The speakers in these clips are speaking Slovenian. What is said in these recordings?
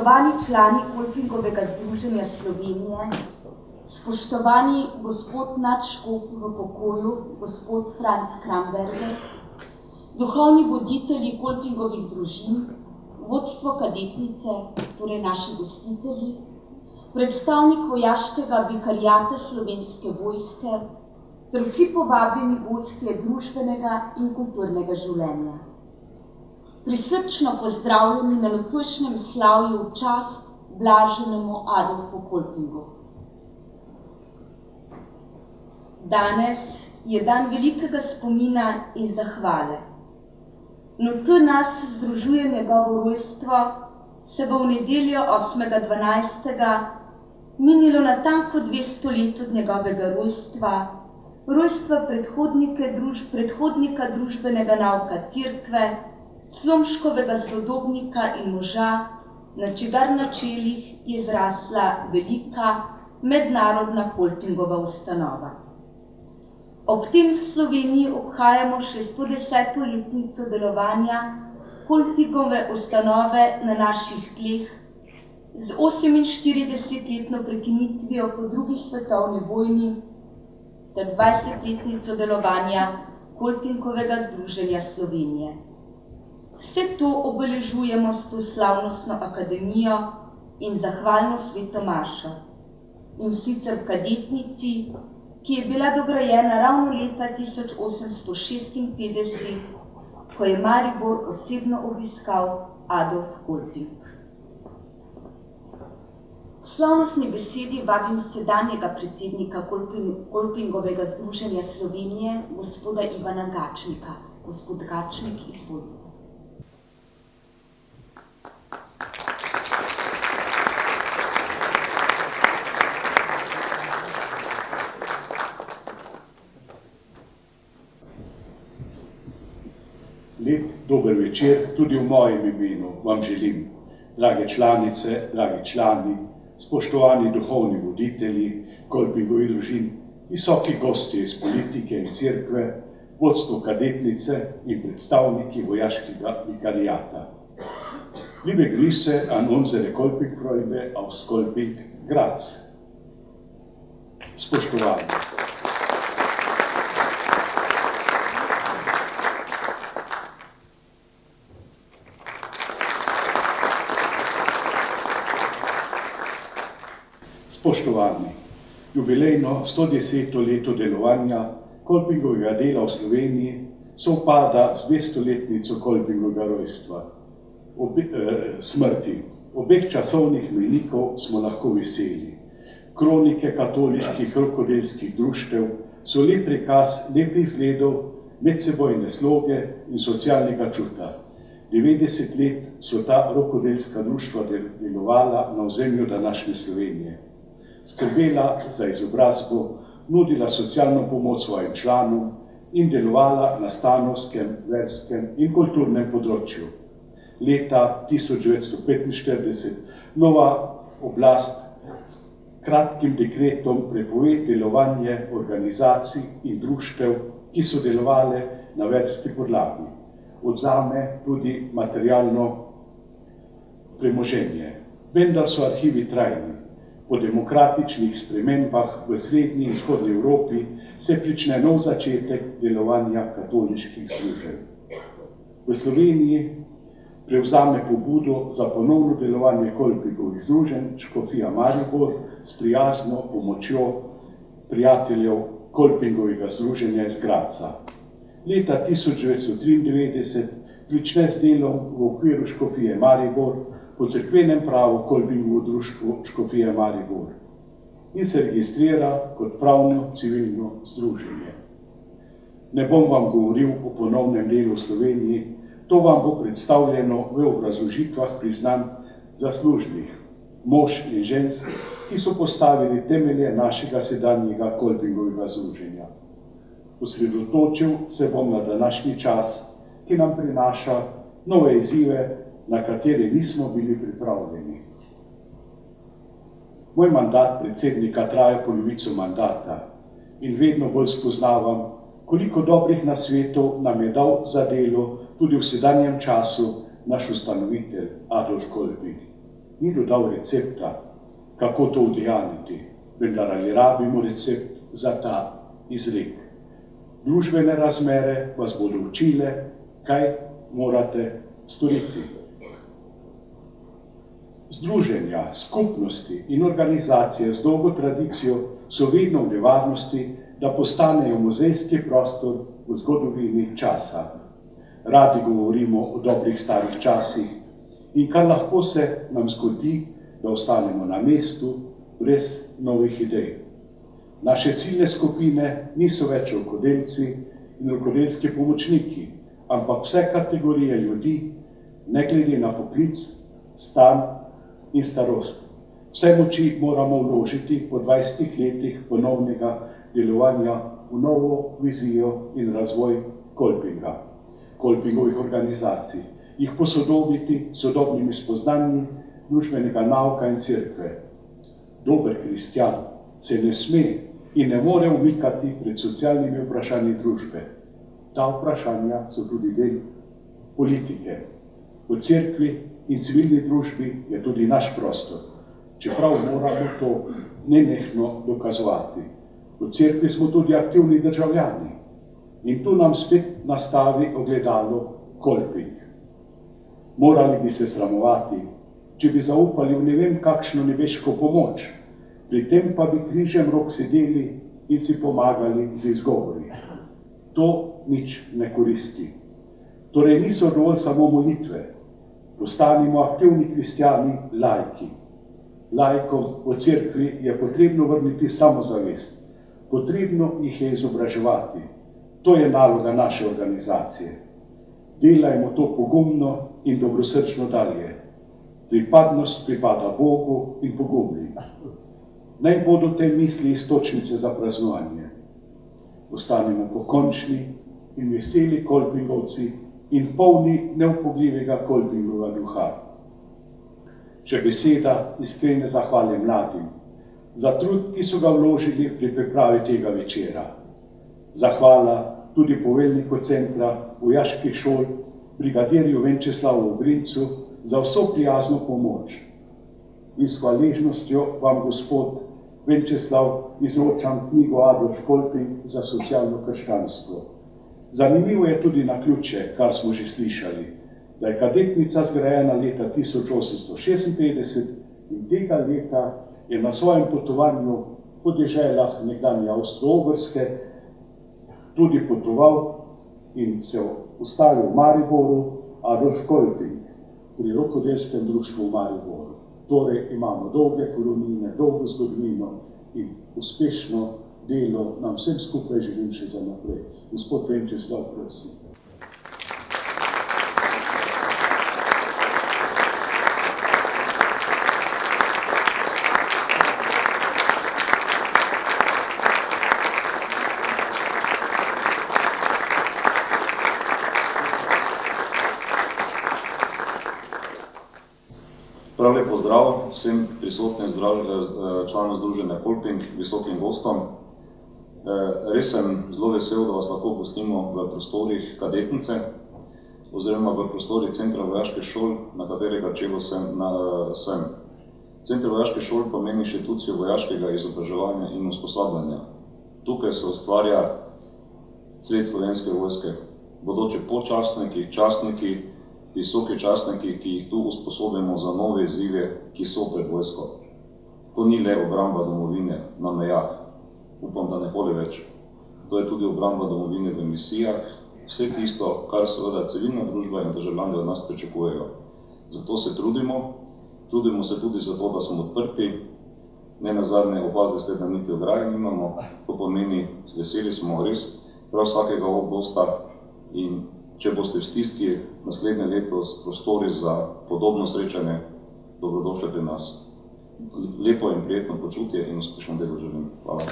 Spoštovani člani Kolpingovega združenja Slovenije, spoštovani gospod nadškof v pokoju, gospod Franc Kramberger, duhovni voditelji Kolpingovih družin, vodstvo kadetnice, torej naši gostitelji, predstavnik vojaškega vikarijata Slovenske vojske ter vsi povabljeni gostje družbenega in kulturnega življenja. Prisrčno pozdravljeni na nocojšnjem slavju v čast blaženemu Adolfu Kolpingu. Danes je dan velikega spomina in zahvale. Nocoj nas združuje njegovo rojstvo, se bo v nedeljo 8.12. minilo natanko 200 let od njegovega rojstva, rojstva predhodnika družbenega nauka Cerkve, Slomškovega sodobnika in moža, na čigar načelih je zrasla velika mednarodna Kolpingova ustanova. Ob tem v Sloveniji obhajamo še 110-letnico delovanja Kolpingove ustanove na naših tleh z 48-letno prekinitvijo po drugi svetovni vojni ter 20-letnico delovanja Kolpingovega združenja Slovenije. Vse to obeležujemo s to slavnostno akademijo in zahvalno svetomašo, in sicer v kadetnici, ki je bila dograjena ravno leta 1856, ko je Maribor osebno obiskal Adolf Kolping. V slavnostni besedi vabim sedanjega predsednika Kolpingovega združenja Slovenije, gospoda Ivana Gačnika. Gospod Gačnik, izvolite. Lep dober večer, tudi v mojem imenu vam želim, drage članice, dragi člani, spoštovani duhovni voditelji Kolpingovih družin, visoki gostje iz politike in cerkve, vodstvo kadetnice in predstavniki vojaškega vikarijata. Liebe Grüße an unsere Kolpingfreunde aus Kolping, Graz. Spoštovani. Spoštovani, jubilejno 110. leto delovanja Kolpingovega dela v Sloveniji sovpada z 200-letnico Kolpingovega rojstva, smrti. Obeh časovnih mejnikov smo lahko veseli. Kronike katoliških rokodelskih društev so lep prikaz lepih izgledov, medsebojne sloge in socialnega čuta. 90 let so ta rokodelska društva delovala na ozemlju današnje Slovenije. Skrbela za izobrazbo, nudila socialno pomoč svojim članom in delovala na stanovskem, verskem in kulturnem področju. Leta 1945 nova oblast s kratkim dekretom prepove delovanje organizacij in društev, ki so delovale na verski podlagi. Odzame tudi materialno premoženje. Vendar so arhivi trajni. Po demokratičnih spremembah v srednji in vzhodni Evropi se prične nov začetek delovanja katoliških združenj. V Sloveniji prevzame pobudo za ponovno delovanje Kolpingovih združenj škofija Maribor s prijazno pomočjo prijateljev Kolpingovega združenja iz Graza. Leta 1993 prične s delom v okviru škofije Maribor po cerkvenem pravu Kolpingovo društvo škofije Maribor in se registrira kot pravno civilno združenje. Ne bom vam govoril o ponovnem delu v Sloveniji, to vam bo predstavljeno v obrazložitvah priznanj zaslužnih mož in žensk, ki so postavili temelje našega sedanjega Kolpingovega združenja. Osredotočil se bom na današnji čas, ki nam prinaša nove izzive, na katere nismo bili pripravljeni. Moj mandat predsednika traja polovico mandata in vedno bolj spoznavam, koliko dobrih nasvetov nam je dal za delo tudi v sedanjem času naš ustanovitelj Adolf Kolping. ni dodal recepta, kako to udejaniti, vendar ali rabimo recept za ta izrek. Družbene razmere vas bodo učile, kaj morate storiti. Združenja, skupnosti in organizacije z dolgo tradicijo so vedno v nevarnosti, da postanejo muzejski prostor v zgodovini časa. Radi govorimo o dobrih starih časih in kar lahko se nam zgodi, da ostanemo na mestu brez novih idej. Naše ciljne skupine niso več rokodelci in rokodelski pomočniki, ampak vse kategorije ljudi, ne glede na poklic, stan in starost. Vse moči moramo vložiti po 20 letih ponovnega delovanja v novo vizijo in razvoj Kolpinga, Kolpingovih organizacij, jih posodobiti s sodobnimi spoznanji družbenega nauka in cerkve. Dober kristjan se ne sme in ne more umikati pred socialnimi vprašanji družbe. Ta vprašanja so tudi del politike. V cerkvi in civilni družbi je tudi naš prostor, čeprav moramo to nenehno dokazovati. V cerkvi smo tudi aktivni državljani in tu nam spet nastavi ogledalo Kolping. Morali bi se sramovati, če bi zaupali v ne vem kakšno nebeško pomoč, pri tem pa bi križem rok sedeli in si pomagali z izgovori. To nič ne koristi. Torej niso dovolj samo molitve. Postanimo aktivni kristjani, laiki. Laikom v cerkvi je potrebno vrniti samozavest. Potrebno jih je izobraževati. To je naloga naše organizacije. Delajmo to pogumno in dobrosrčno dalje. Pripadnost pripada Bogu in pogumni. Naj bodo te misli iztočnice za praznovanje. Ostanimo pokončni in veseli Kolpingovci in polni neupogljivega Kolpingova duha. Še beseda iskrene zahvale mladim za trud, ki so ga vložili pri pripravi tega večera. Zahvala tudi poveljniku centra vojaških šol, brigadirju Venčeslavu Ogrincu, za vso prijazno pomoč. In s hvaležnostjo vam, gospod Venčeslav, izročam knjigo Adolf Kolping za socialno krščanstvo. Zanimivo je tudi naključje, kar smo že slišali, da je kadetnica zgrajena leta 1856 in tega leta je na svojem potovanju po deželah nekdanje Avstro-Ogrske tudi potoval in se ustavil v Mariboru Adolf Kolping pri rokodelskem društvu v Mariboru. Torej imamo dolge korenine, dolgo zgodovino in uspešno delo nam vsem skupaj želim še za naprej. Gospod Venčeslav, prosim. Prav lep pozdrav vsem prisotnim članom Združenja Kolping, visokim gostom. Res sem zelo vesel, da vas lahko gostimo v prostorih kadetnice oziroma v prostorih Centra vojaških šol, na katerega čelu sem. Center vojaških šol pomeni inštitucijo vojaškega izobraževanja in usposabljanja. Tukaj se ustvarja cvet Slovenske vojske, bodoči podčastniki, častniki, visoki častniki, ki jih tu usposobimo za nove izzive, ki so pred vojsko. To ni le obramba domovine na mejah, upam, da nikoli več. To je tudi obramba domovine v misijah, vse tisto, kar seveda civilna družba in državljani od nas pričakujejo. Zato se trudimo se tudi zato, da smo odprti, ne nazadnje opazili ste, da niti ograje nimamo, to pomeni, veseli smo res prav vsakega gosta in če boste v stiski naslednje leto s prostori za podobno srečanje, dobrodošli pri nas. Lepo in prijetno počutje in uspešno delo želim. Hvala.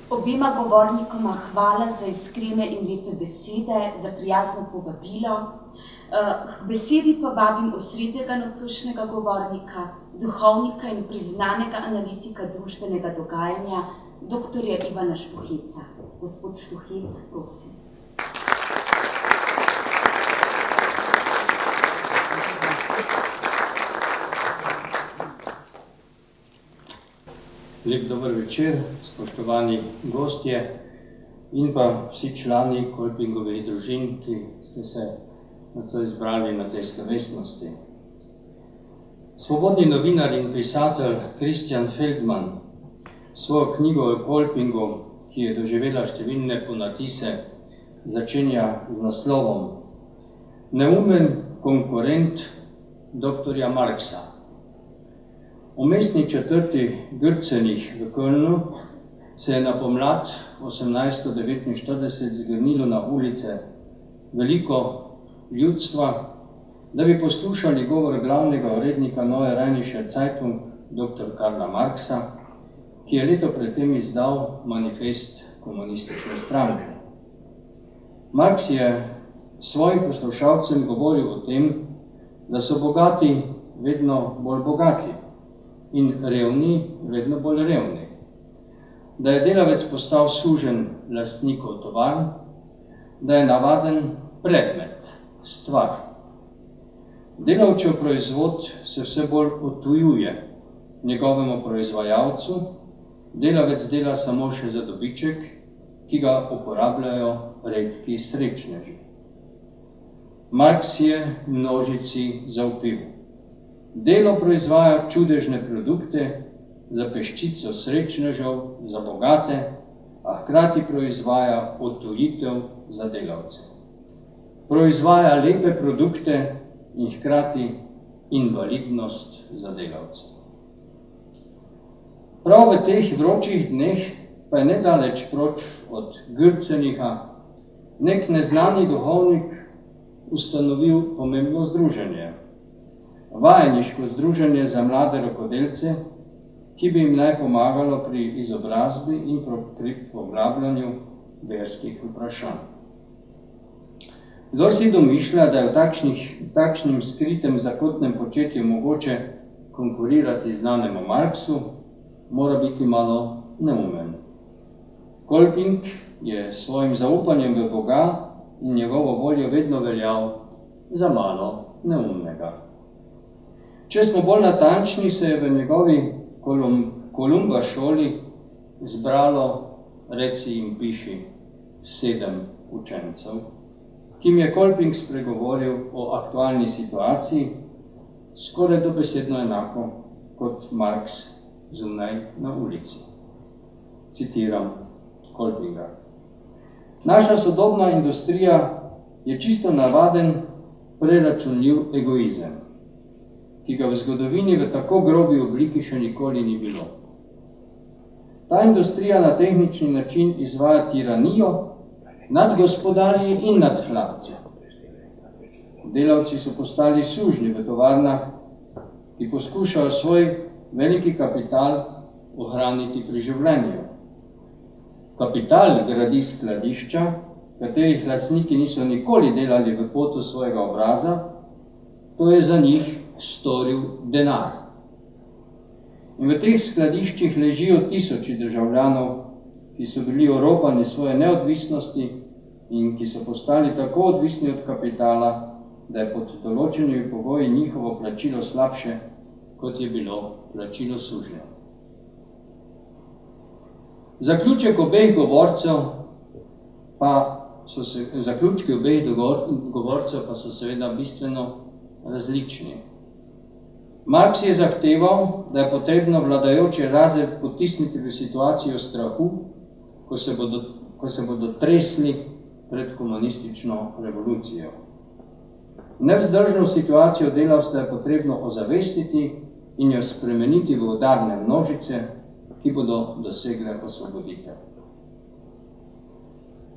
Obema govornikoma hvala za iskrene in lepe besede, za prijazno povabilo. K besedi pa vabim osrednjega nocojšnjega govornika, duhovnika in priznanega analitika družbenega dogajanja, dr. Ivana Špuhlica. Gospod Štuhec, prosim. Lep dober večer, spoštovani gostje in pa vsi člani Kolpingovih družin, ki ste se nocoj zbrali na tej slovesnosti. Svobodni novinar in pisatelj Christian Feldman svojo knjigo o Kolpingu, ki je doživela številne ponatise, začenja z naslovom Neumen konkurent doktorja Marxa. V mestni četrti Grcenih v Kölnu se je na pomlad 1849 zgrnilo na ulice veliko ljudstva, da bi poslušali govor glavnega urednika Neue Rheinische Zeitung dr. Karla Marxa, ki je leto predtem izdal manifest komunistične stranke. Marx je svojim poslušalcem govoril o tem, da so bogati vedno bolj bogati in revni vedno bolj revni, da je delavec postal sužen lastnikov tovarn, da je navaden predmet, stvar. Delavčev proizvod se vse bolj odtujuje njegovemu proizvajalcu, delavec dela samo še za dobiček, ki ga uporabljajo redki srečneži. Marx je množici zavpil. Delo proizvaja čudežne produkte za peščico srečnežev, za bogate, a hkrati proizvaja odtujitev za delavce. Proizvaja lepe produkte in hkrati invalidnost za delavce. Prav v teh vročih dneh pa je nedaleč proč od Grceniha nek neznani duhovnik ustanovil pomembno združenje. Vajeniško združenje za mlade rokodelce, ki bi jim naj pomagalo pri izobrazbi in pri poglabljanju verskih vprašanj. Kdor si domišlja, da je v takšnem skritem zakotnem početju mogoče konkurirati znanemu Marxu, mora biti malo neumen. Kolping je s svojim zaupanjem v Boga in njegovo voljo vedno veljal za malo neumnega. Če smo bolj natančni, se je v njegovi Kolumba šoli zbralo, reci in piši, 7 učencev, ki jim je Kolping spregovoril o aktualni situaciji, skoraj dobesedno enako kot Marx zunaj na ulici. Citiram Kolpinga. Naša sodobna industrija je čisto navaden, preračunljiv egoizem, ki ga v zgodovini v tako grobi obliki še nikoli ni bilo. Ta industrija na tehnični način izvaja tiranijo nad gospodarji in nad hlapci. Delavci so postali sužnji v tovarnah, ki poskušajo svoj veliki kapital ohraniti pri življenju. Kapital gradi skladišča, katerih lastniki niso nikoli delali v potu svojega obraza, to je za njih storil denar. In v teh skladiščih ležijo tisoči državljanov, ki so bili oropani svoje neodvisnosti in ki so postali tako odvisni od kapitala, da je pod določenimi pogoji njihovo plačilo slabše, kot je bilo plačilo sužnjev. Zaključki obeh govorcev pa so seveda bistveno različni. Marx je zahteval, da je potrebno vladajoči razred potisniti v situacijo strahu, ko se bodo tresli pred komunistično revolucijo. Nevzdržno situacijo delavstva je potrebno ozavestiti in jo spremeniti v udarne množice, ki bodo dosegle osvoboditev.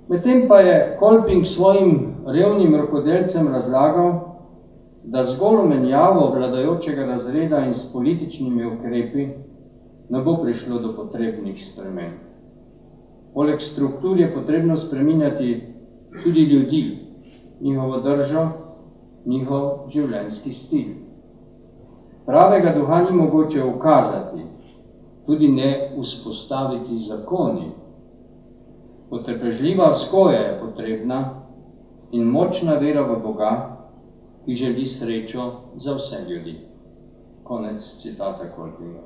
Medtem pa je Kolping svojim revnim rokodelcem razlagal, da zgolj menjavo vladajočega razreda in s političnimi ukrepi ne bo prišlo do potrebnih sprememb. Poleg struktur je potrebno spreminjati tudi ljudi, njihovo držo, njihov življenjski stil. Pravega duha ni mogoče ukazati, tudi ne vzpostaviti zakoni. Potrpežljiva vzgoja je potrebna in močna vera v Boga, ki želi srečo za vse ljudi. Konec citata Kolpinga.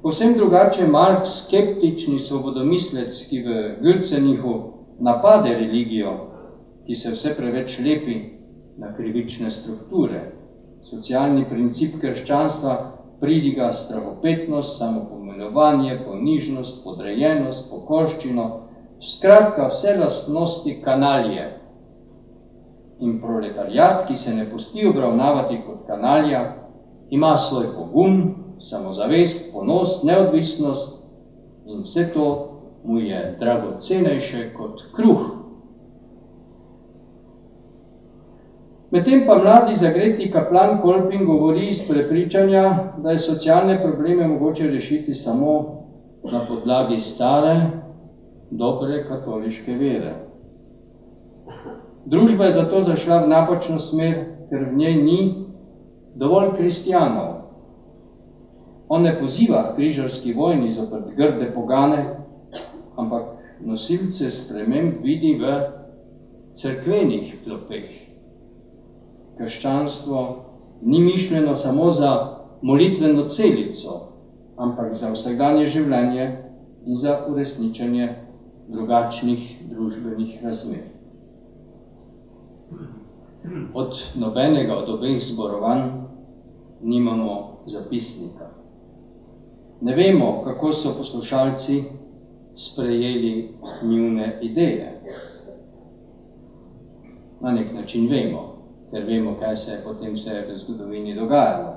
Povsem drugače Marx, skeptični svobodomislec, ki v Gülzenichu napade religijo, ki se vse preveč lepi na krivične strukture. Socialni princip krščanstva pridiga strahopetnost, samopomilovanje, ponižnost, podrejenost, pokorščino, skratka vse lastnosti kanalije. In proletariat, ki se ne pusti obravnavati kot kanalja, ima svoj pogum, samozavest, ponos, neodvisnost in vse to mu je dragocenejše kot kruh. Medtem pa mladi zagreti kaplan Kolping govori iz prepričanja, da je socialne probleme mogoče rešiti samo na podlagi stare, dobre katoliške vere. Družba je zato zašla v napačno smer, ker v njej ni dovolj kristjanov. On ne poziva k križarski vojni zopret grde pogane, ampak nosilce sprememb vidi v cerkvenih klopeh. Krščanstvo ni mišljeno samo za molitveno celico, ampak za vsakdanje življenje in za uresničenje drugačnih družbenih razmer. Od nobenega od obeh zborovanj nimamo zapisnika. Ne vemo, kako so poslušalci sprejeli njune ideje. Na nek način vemo, ker vemo, kaj se je potem vse v zgodovini dogajalo.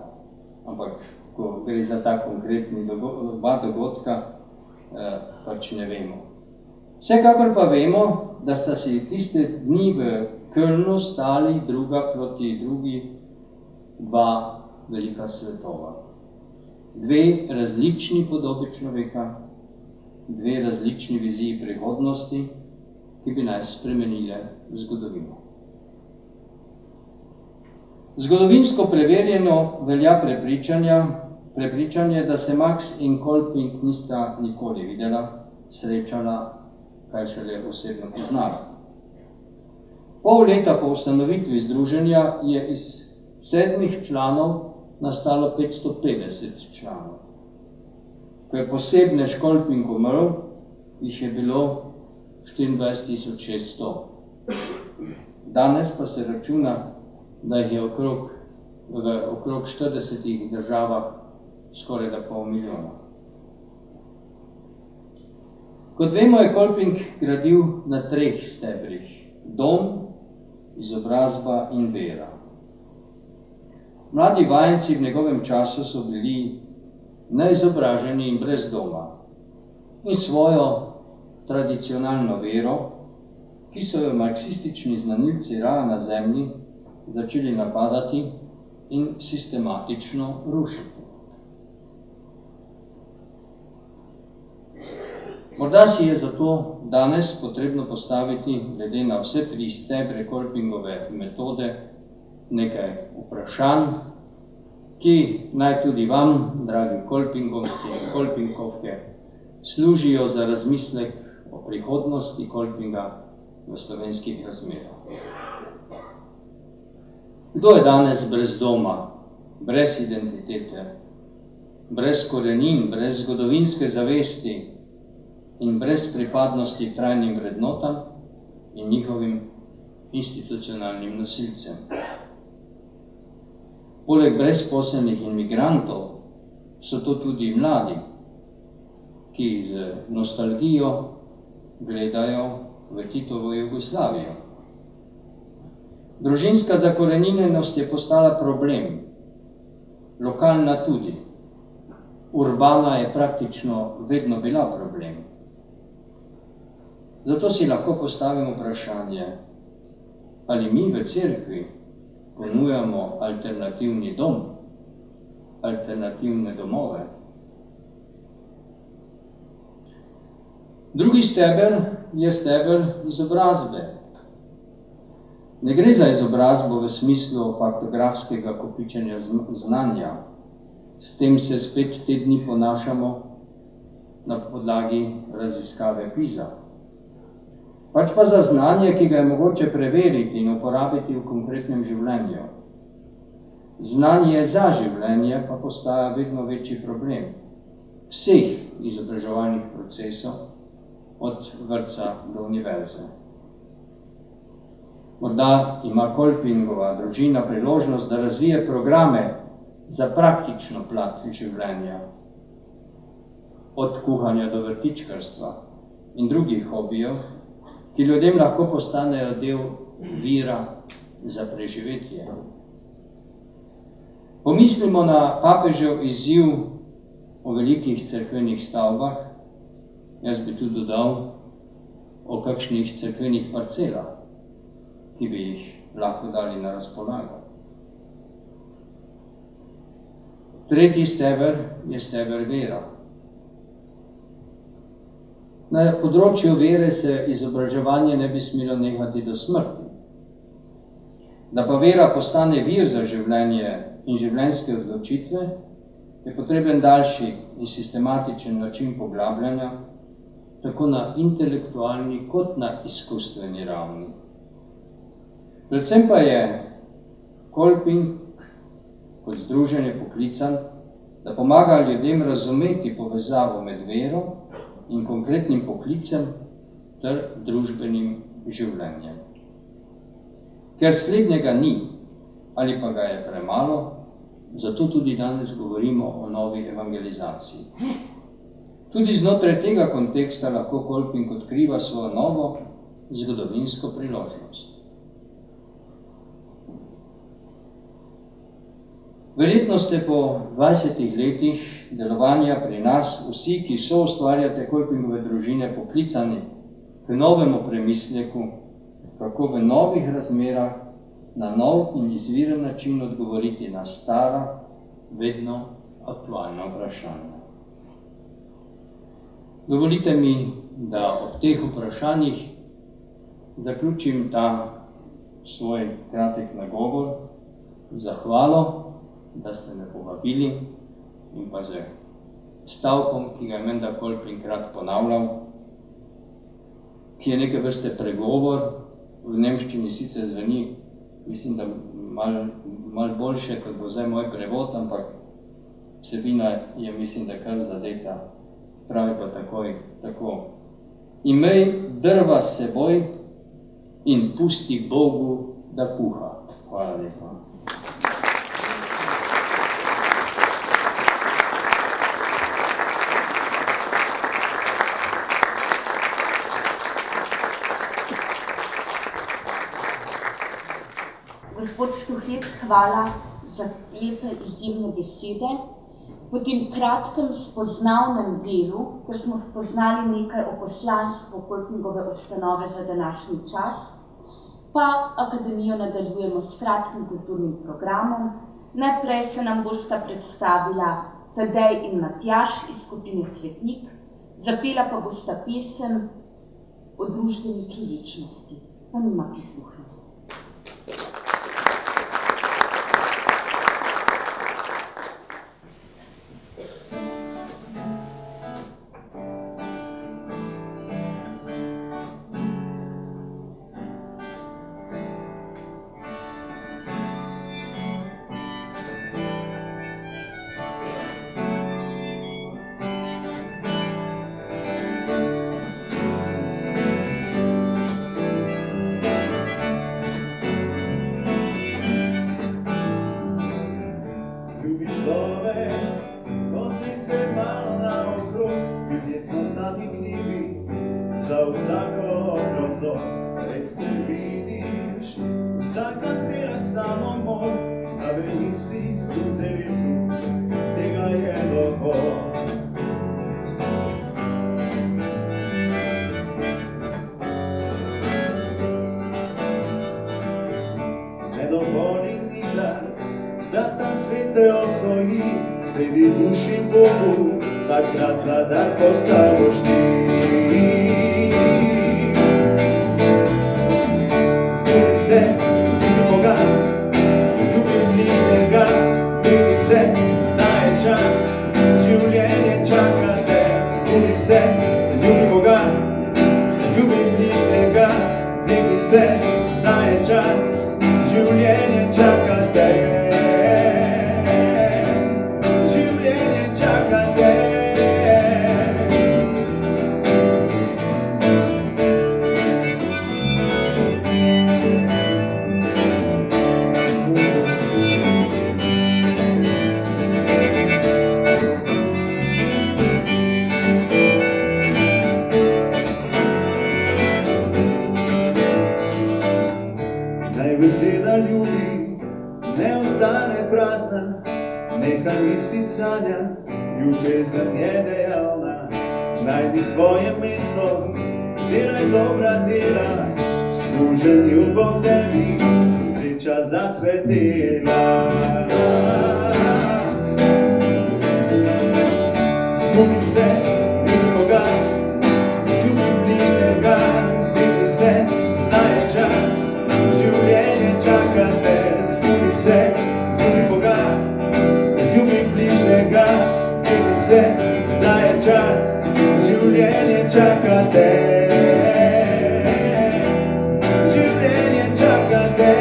Ampak, ko gre za ta konkretni dva dogodka, pač ne vemo. Vsekakor pa vemo, da sta si tiste dni v Kölnu stali druga proti drugi dva velika svetova. Dve različni podobi človeka, dve različni viziji prihodnosti, ki bi naj spremenile zgodovino. Zgodovinsko preverjeno velja prepričanje, da se Marx in Kolping nista nikoli videla, srečala, kaj šele osebno poznala. Pol leta po ustanovitvi združenja je iz 7 članov nastalo 550 članov. Ko je posebnež Kolping umrl, jih je bilo 24.600. Danes pa se računa, da jih je okrog 40 državah skoraj da 500 000. Kot vemo, je Kolping gradil na 3 stebrih. Dom, izobrazba in vera. Mladi vajenci v njegovem času so bili neizobraženi in brez doma in svojo tradicionalno vero, ki so jo marksistični znanilci raja na zemlji začeli napadati in sistematično rušiti. Morda si je zato danes potrebno postaviti, glede na vse 3 stebre Kolpingove metode, nekaj vprašanj, ki naj tudi vam, dragi Kolpingovci in Kolpingovke, služijo za razmislek o prihodnosti Kolpinga v slovenskih razmerah. Kdo je danes brez doma, brez identitete, brez korenin, brez zgodovinske zavesti in brez pripadnosti trajnim vrednotam in njihovim institucionalnim nosilcem? Poleg brezposelnih in migrantov so to tudi mladi, ki z nostalgijo gledajo v Titovo Jugoslavijo. Družinska zakoreninjenost je postala problem, lokalna tudi. Urbana je praktično vedno bila problem. Zato si lahko postavimo vprašanje, ali mi v cerkvi ponujamo alternativni dom, alternativne domove. Drugi steber je steber izobrazbe. Ne gre za izobrazbo v smislu faktografskega kopičenja znanja. S tem se spet te dni ponašamo na podlagi raziskave PISA. pač pa za znanje, ki ga je mogoče preveriti in uporabiti v konkretnem življenju. Znanje za življenje pa postaja vedno večji problem vseh izobraževalnih procesov, od vrtca do univerze. Morda ima Kolpingova družina priložnost, da razvije programe za praktično plat življenja, od kuhanja do vrtičkarstva in drugih hobijev, ki ljudem lahko postanejo del vira za preživetje. Pomislimo na papežev izziv o velikih cerkvenih stavbah, jaz bi tudi dodal o kakšnih cerkvenih parcelah, ki bi jih lahko dali na razpolago. Tretji steber je steber vera. Na področju vere se izobraževanje ne bi smelo nehati do smrti. Da pa vera postane vir za življenje in življenjske odločitve, je potreben daljši in sistematičen način poglabljanja, tako na intelektualni kot na izkustveni ravni. Predvsem pa je Kolping kot združenje poklican, da pomaga ljudem razumeti povezavo med vero in konkretnim poklicem ter družbenim življenjem. Ker slednjega ni ali pa ga je premalo, zato tudi danes govorimo o novi evangelizaciji. Tudi znotraj tega konteksta lahko Kolping odkriva svojo novo zgodovinsko priložnost. Verjetno ste po 20 letih delovanja pri nas vsi, ki so ustvarjate Kolpingove družine, poklicani k novemu premisleku, kako v novih razmerah na nov in izviren način odgovoriti na stara, vedno aktualna vprašanja. Dovolite mi, da ob teh vprašanjih zaključim ta svoj kratek nagovor z zahvalo, da ste me povabili, in pa z stavkom, ki ga je menda Kolping rad ponavljal, ki je neke vrste pregovor, v nemščini sicer zveni, mislim, da malo boljše, kot bo zdaj moj prevod, ampak vsebina je, mislim, da kar zadeta. Pravi pa takoj tako: imej drva s seboj in pusti Bogu, da kuha. Hvala lepa. Gospod Štuhec, hvala za lepe izjemne besede. Po tem kratkem spoznavnem delu, ker smo spoznali nekaj o poslanstvu Kolpingove ustanove za današnji čas, pa akademijo nadaljujemo s kratkim kulturnim programom. Najprej se nam bosta predstavila Tadej in Matjaž iz skupine Svetnik, zapela pa bosta pesem o družbeni človečnosti. Pa nima prisluhniti. Takrat mladar postaviš ti. Zbudi se, ljubi Boga, ljubi bližnjega, vidi se, zdaj je čas, življenje čaka te. Zbudi se, ljubi Boga, ljubi bližnjega, naj beseda ljubi ne ostane prazna, neka misli sanja, ljubezen je dejavna. Najdi svoje mesto, delaj dobra dela, služenju bo tebi sreča zacvetela. Spomni se, ljubi Boga, ljubi bližnjega, ljubi se, zdaj je čas, življenje čaka te. Spomni se, ljubi Boga, ljubi bližnjega, ljubi se, zdaj je čas, življenje čaka te. Življenje čaka te.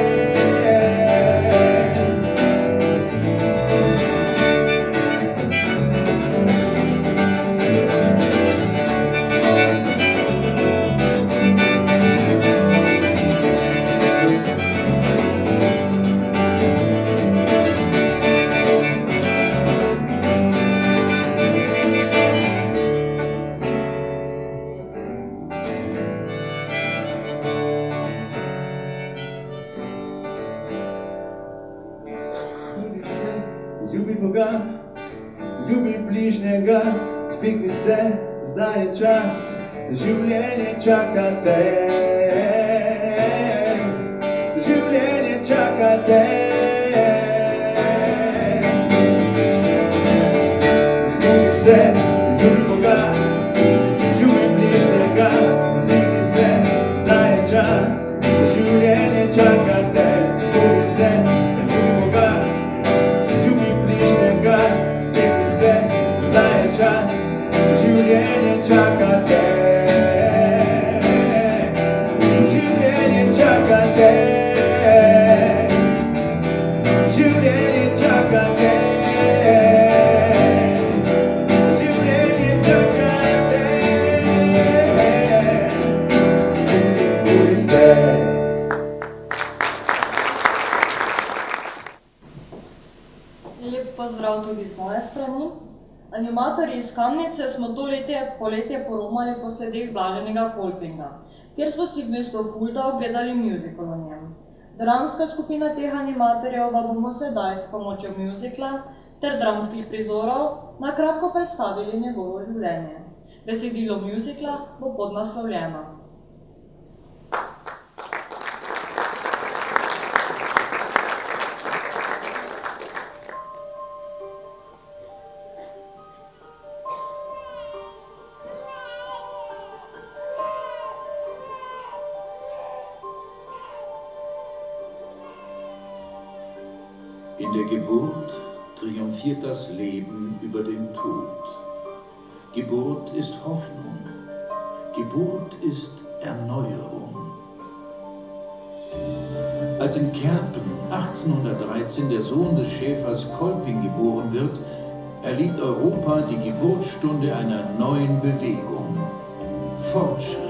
Ljubi Boga, ljubi bližnjega, dvigni se, zdaj je čas, življenje čaka te. Življenje čaka te. Zbudi se, ljubi Boga, ljubi bližnjega, dvigni se, zdaj je čas, življenje čaka te. Zbudi se, ljubi Boga, zdaj je čas, življenje čaka te. Življenje čaka te. Življenje čaka te. Življenje čaka te. Zbudi se. Lep pozdrav tudi z moje strani. Animatorji iz Kamnice smo to poletje poromali po sledeh Blaženega Kolpinga, kjer smo si vmesto Fulda ogledali muzikal o njem. Dramska skupina teh animatorjev pa bomo sedaj s pomočjo muzikla ter dramskih prizorov na kratko predstavili njegovo življenje. Besedilo muzikla bo podnaslovljeno. In der Geburt triumphiert das Leben über den Tod. Geburt ist Hoffnung. Geburt ist Erneuerung. Als in Kerpen 1813 der Sohn des Schäfers Kolping geboren wird, erlebt Europa die Geburtsstunde einer neuen Bewegung. Fortschritt.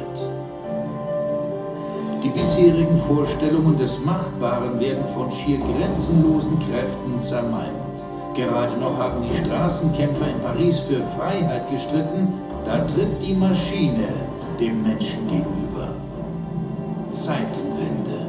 Die bisherigen Vorstellungen des Machbaren werden von schier grenzenlosen Kräften zermalmt. Gerade noch haben die Straßenkämpfer in Paris für Freiheit gestritten, da tritt die Maschine dem Menschen gegenüber. Zeitenwende.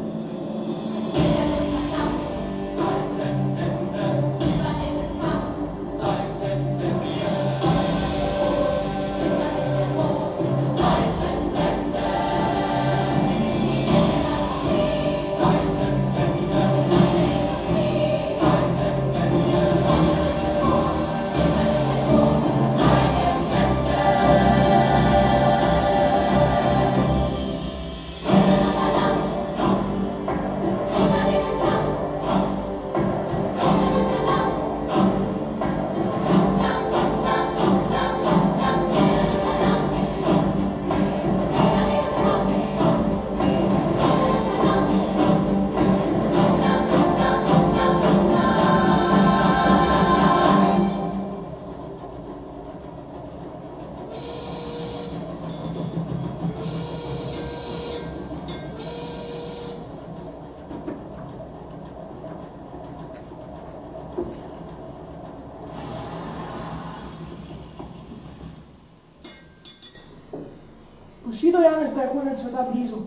Pusti do Janez, da je konec sveta blizu.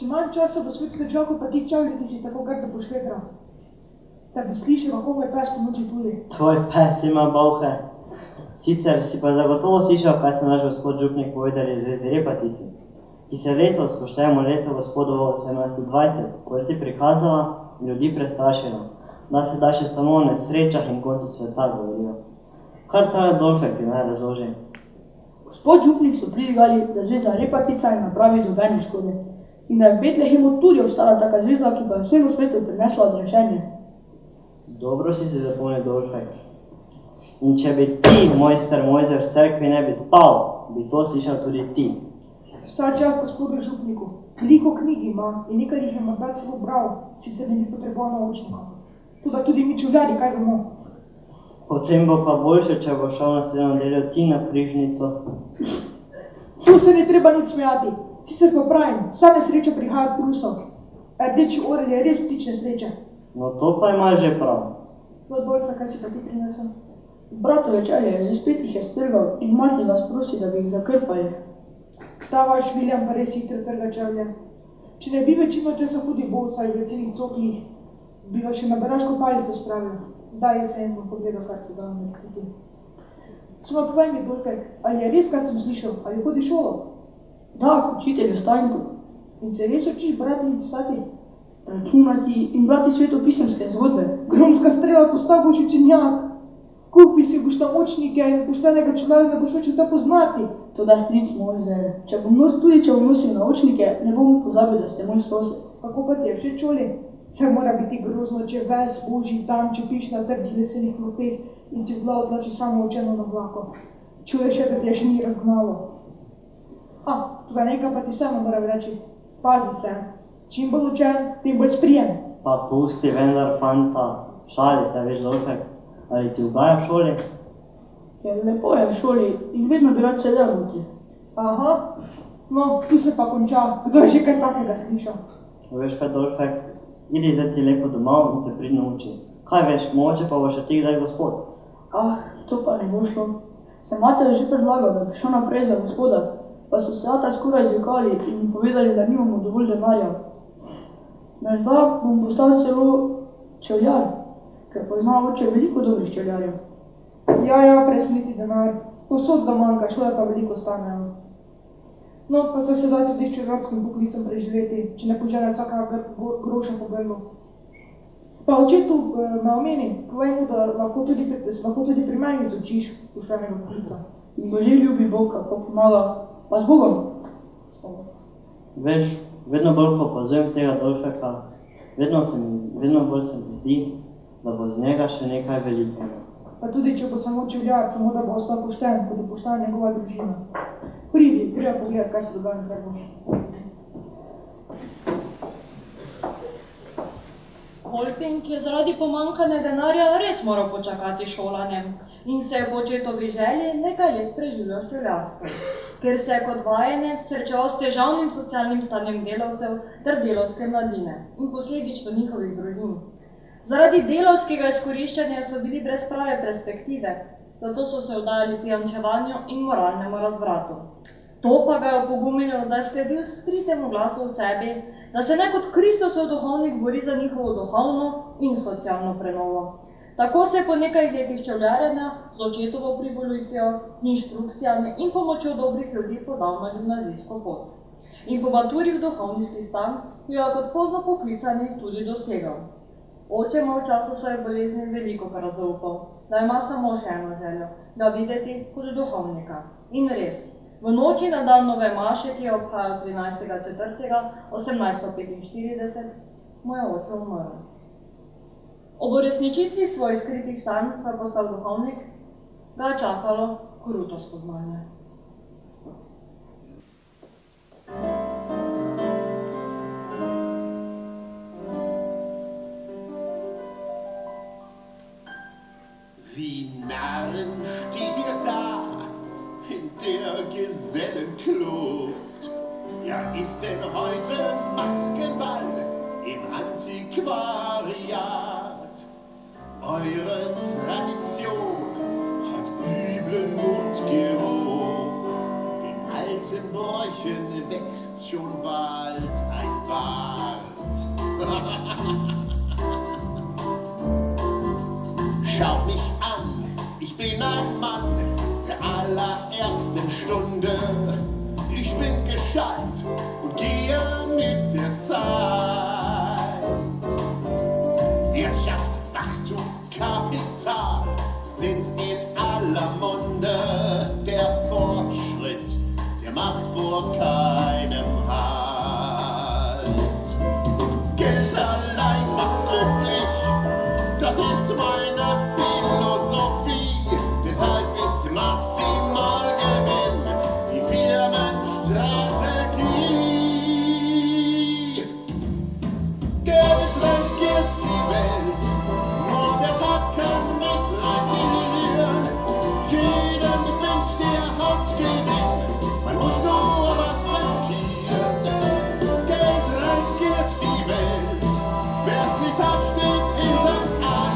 Če manj časa bo svet zdržal, kot pa ti čavlji, ti si tako grdo pošvedra. Da bi slišal, kako moj pes po noči tudi. Tvoj pes ima bolhe. Sicer si pa zagotovo slišal, kaj so naš gospod župnik povedali v zvezi Repatici, ki se letos, ko štejemo leto gospodovo 1820, ko je ti prikazala in ljudi prestrašila, da se da še samo o nesrečah in koncu sveta govorijo. Kar ta Dolfek ti naj razloži. Gospod župnik so pridigali, da zveza Repatica ne napravi dobene škode in da je v Betlehemu tudi obstala taka zveza, ki pa je vsemu svetu prinesla odrešenje. Dobro si zapomnil, Dolfek. In če bi ti, mojster Mojzer, v cerkvi ne bi spal, bi to slišal tudi ti. Vsa čas gospodu župniku. Veliko knjig ima in nekaj jih je morda celo bral, sicer bi jih potreboval naučnika. Tudi mi čuvljadi, kaj vemo. Potem bo pa boljše, če bo šel naslednjo nedeljo ti na križnico. Tu se ne treba nič smejati. Sicer pa pravim, vsa nesreča prihaja od Prusov. Rdeči orel je res ptič nesreče. No to pa ima že prav. Dolfek, kaj si pa ti prinesel? Bratove čevlje, že spet jih je strgal in mati vas prosi, da bi jih zakrpali. Ta vaš William pa res hitro trga čevlje. Če ne bi večino časa hodil bosa in v celih coklih, bi vas še na beraško palico spravil. Daj je se eno pogledal, kar se da narediti. Samo povej mi, Dolfek, ali je res, kaj sem slišal, ali hodi šolo? Da, kot učitelj v Stajnku. In se res učiš brati in pisati? Računati in brati svetopisemske zgodbe. Gromska strela, postal boš učenjak. Kupi si boš namočnike in poštenega čuvaja, ne boš več to poznati. Toda stric Mojzer, tudi če bom nosil naučnike, ne bom pozabil, da ste moj sosed. Kako pa ti je všeč šoli? Se mora biti grozno, če ves božji tam čepiš na trdih lesenih klopeh in si v glavu tlači samo učeno na vlako. Čuješ še, da ti je še ni razgnalo. Toga nekaj pa ti vseeno moram reči. Pazi se, čim bolj učen, tem bolj sprijem. Pa pusti vendar, fanta, šali se, veš, Dolfek. Ali ti ugaja v šoli? Ja, lepo je v šoli in vedno bi rad sedel notri. Aha, no, tu se pa konča. Kdo je že kaj takega slišal? Veš kaj, Dolfek, idi zdaj ti lepo domov in se pridno uči. Kaj veš, mogoče pa bo še ti kdaj gospod. To pa ne bo šlo. Sem mater že predlagal, da bi šel naprej za gospoda, pa so se ata skoraj izvikali in povedali, da nimamo dovolj denarja. Menda bom postal celo čevljar, ker pozna oče veliko dobrih čevljarjev. Ja, presniti denar. Povsod ga manjka, šole pa veliko stanejo. No, pa se sedaj tudi s čevljarskim poklicem preživeti, če ne požene vsaka groša po grlu. Pa očetu me omeni, povej mu, da lahko tudi pri meni izučiš poštenega poklica. In Bože ljubi Bog, kako pomaga, pa z Bogom. Veš, vedno bolj opazujem tega Dolfeka, vedno bolj se mi zdi, da bo z njega še nekaj velikega. Pa tudi, če bo samo čevljar, samo da bo ostal pošten, kot je poštena njegova družina. Pridi, treba pogledati, kaj se dogaja na trgu. Kolping je zaradi pomanjkanja denarja res moral počakati šolanjem in se je po očetovi želji nekaj let preživljal s čevljarstvom, ker se je kot vajenec srečeval s težavnim socialnim stanjem delavcev ter delavske mladine in posledično njihovih družin. Zaradi delavskega izkoriščanja so bili brez prave perspektive, zato so se vdajali pijančevanju in moralnemu razvratu. To pa ga je opogumilo, da je sledil skritemu glasu v sebi, da se ne kot Kristusov duhovnik bori za njihovo duhovno in socialno prenovo. Tako se je po nekaj letih čevljarjenja z očetovo privolitvijo, z inštrukcijami in pomočjo dobrih ljudi podal na gimnazijsko pot. In po maturi v duhovniški stan jo je kot pozno poklicani tudi dosegal. Oče mu v času svoje bolezni veliko krat zaupal, da ima samo še eno željo, ga videti kot duhovnika. In res, v noči na dan nove maše, ki je obhajal 13.4.1845, mu je oče umrl. Ob uresničitvi svojih skritih sanj, ko je postal duhovnik, ga je čakalo kruto spoznanje. Wie Narren steht ihr da, in der Gesellenkluft. Ja, ist denn heute Maskenball im Antiquariat? Eure Tradition hat üblen Mundgeruch, den alten Bräuchen wächst schon bald ein Bart. Schaut mich an, ich bin ein Mann der allerersten Stunde. Ich bin gescheit und gehe mit der Zeit. Wirtschaft, Wachstum, Kapital sind in aller Munde. Der Fortschritt, der macht vor keinem Halt. Geld allein macht glücklich, das ist meine Philosophie. Deshalb ist Maximalgewinn die Firmenstrategie. Geld regiert die Welt, nur deshalb kann mitregieren. Jedem gewinnt der Hauptgewinn, man muss nur was riskieren. Geld regiert die Welt, wer's nicht hat, steht hinten an.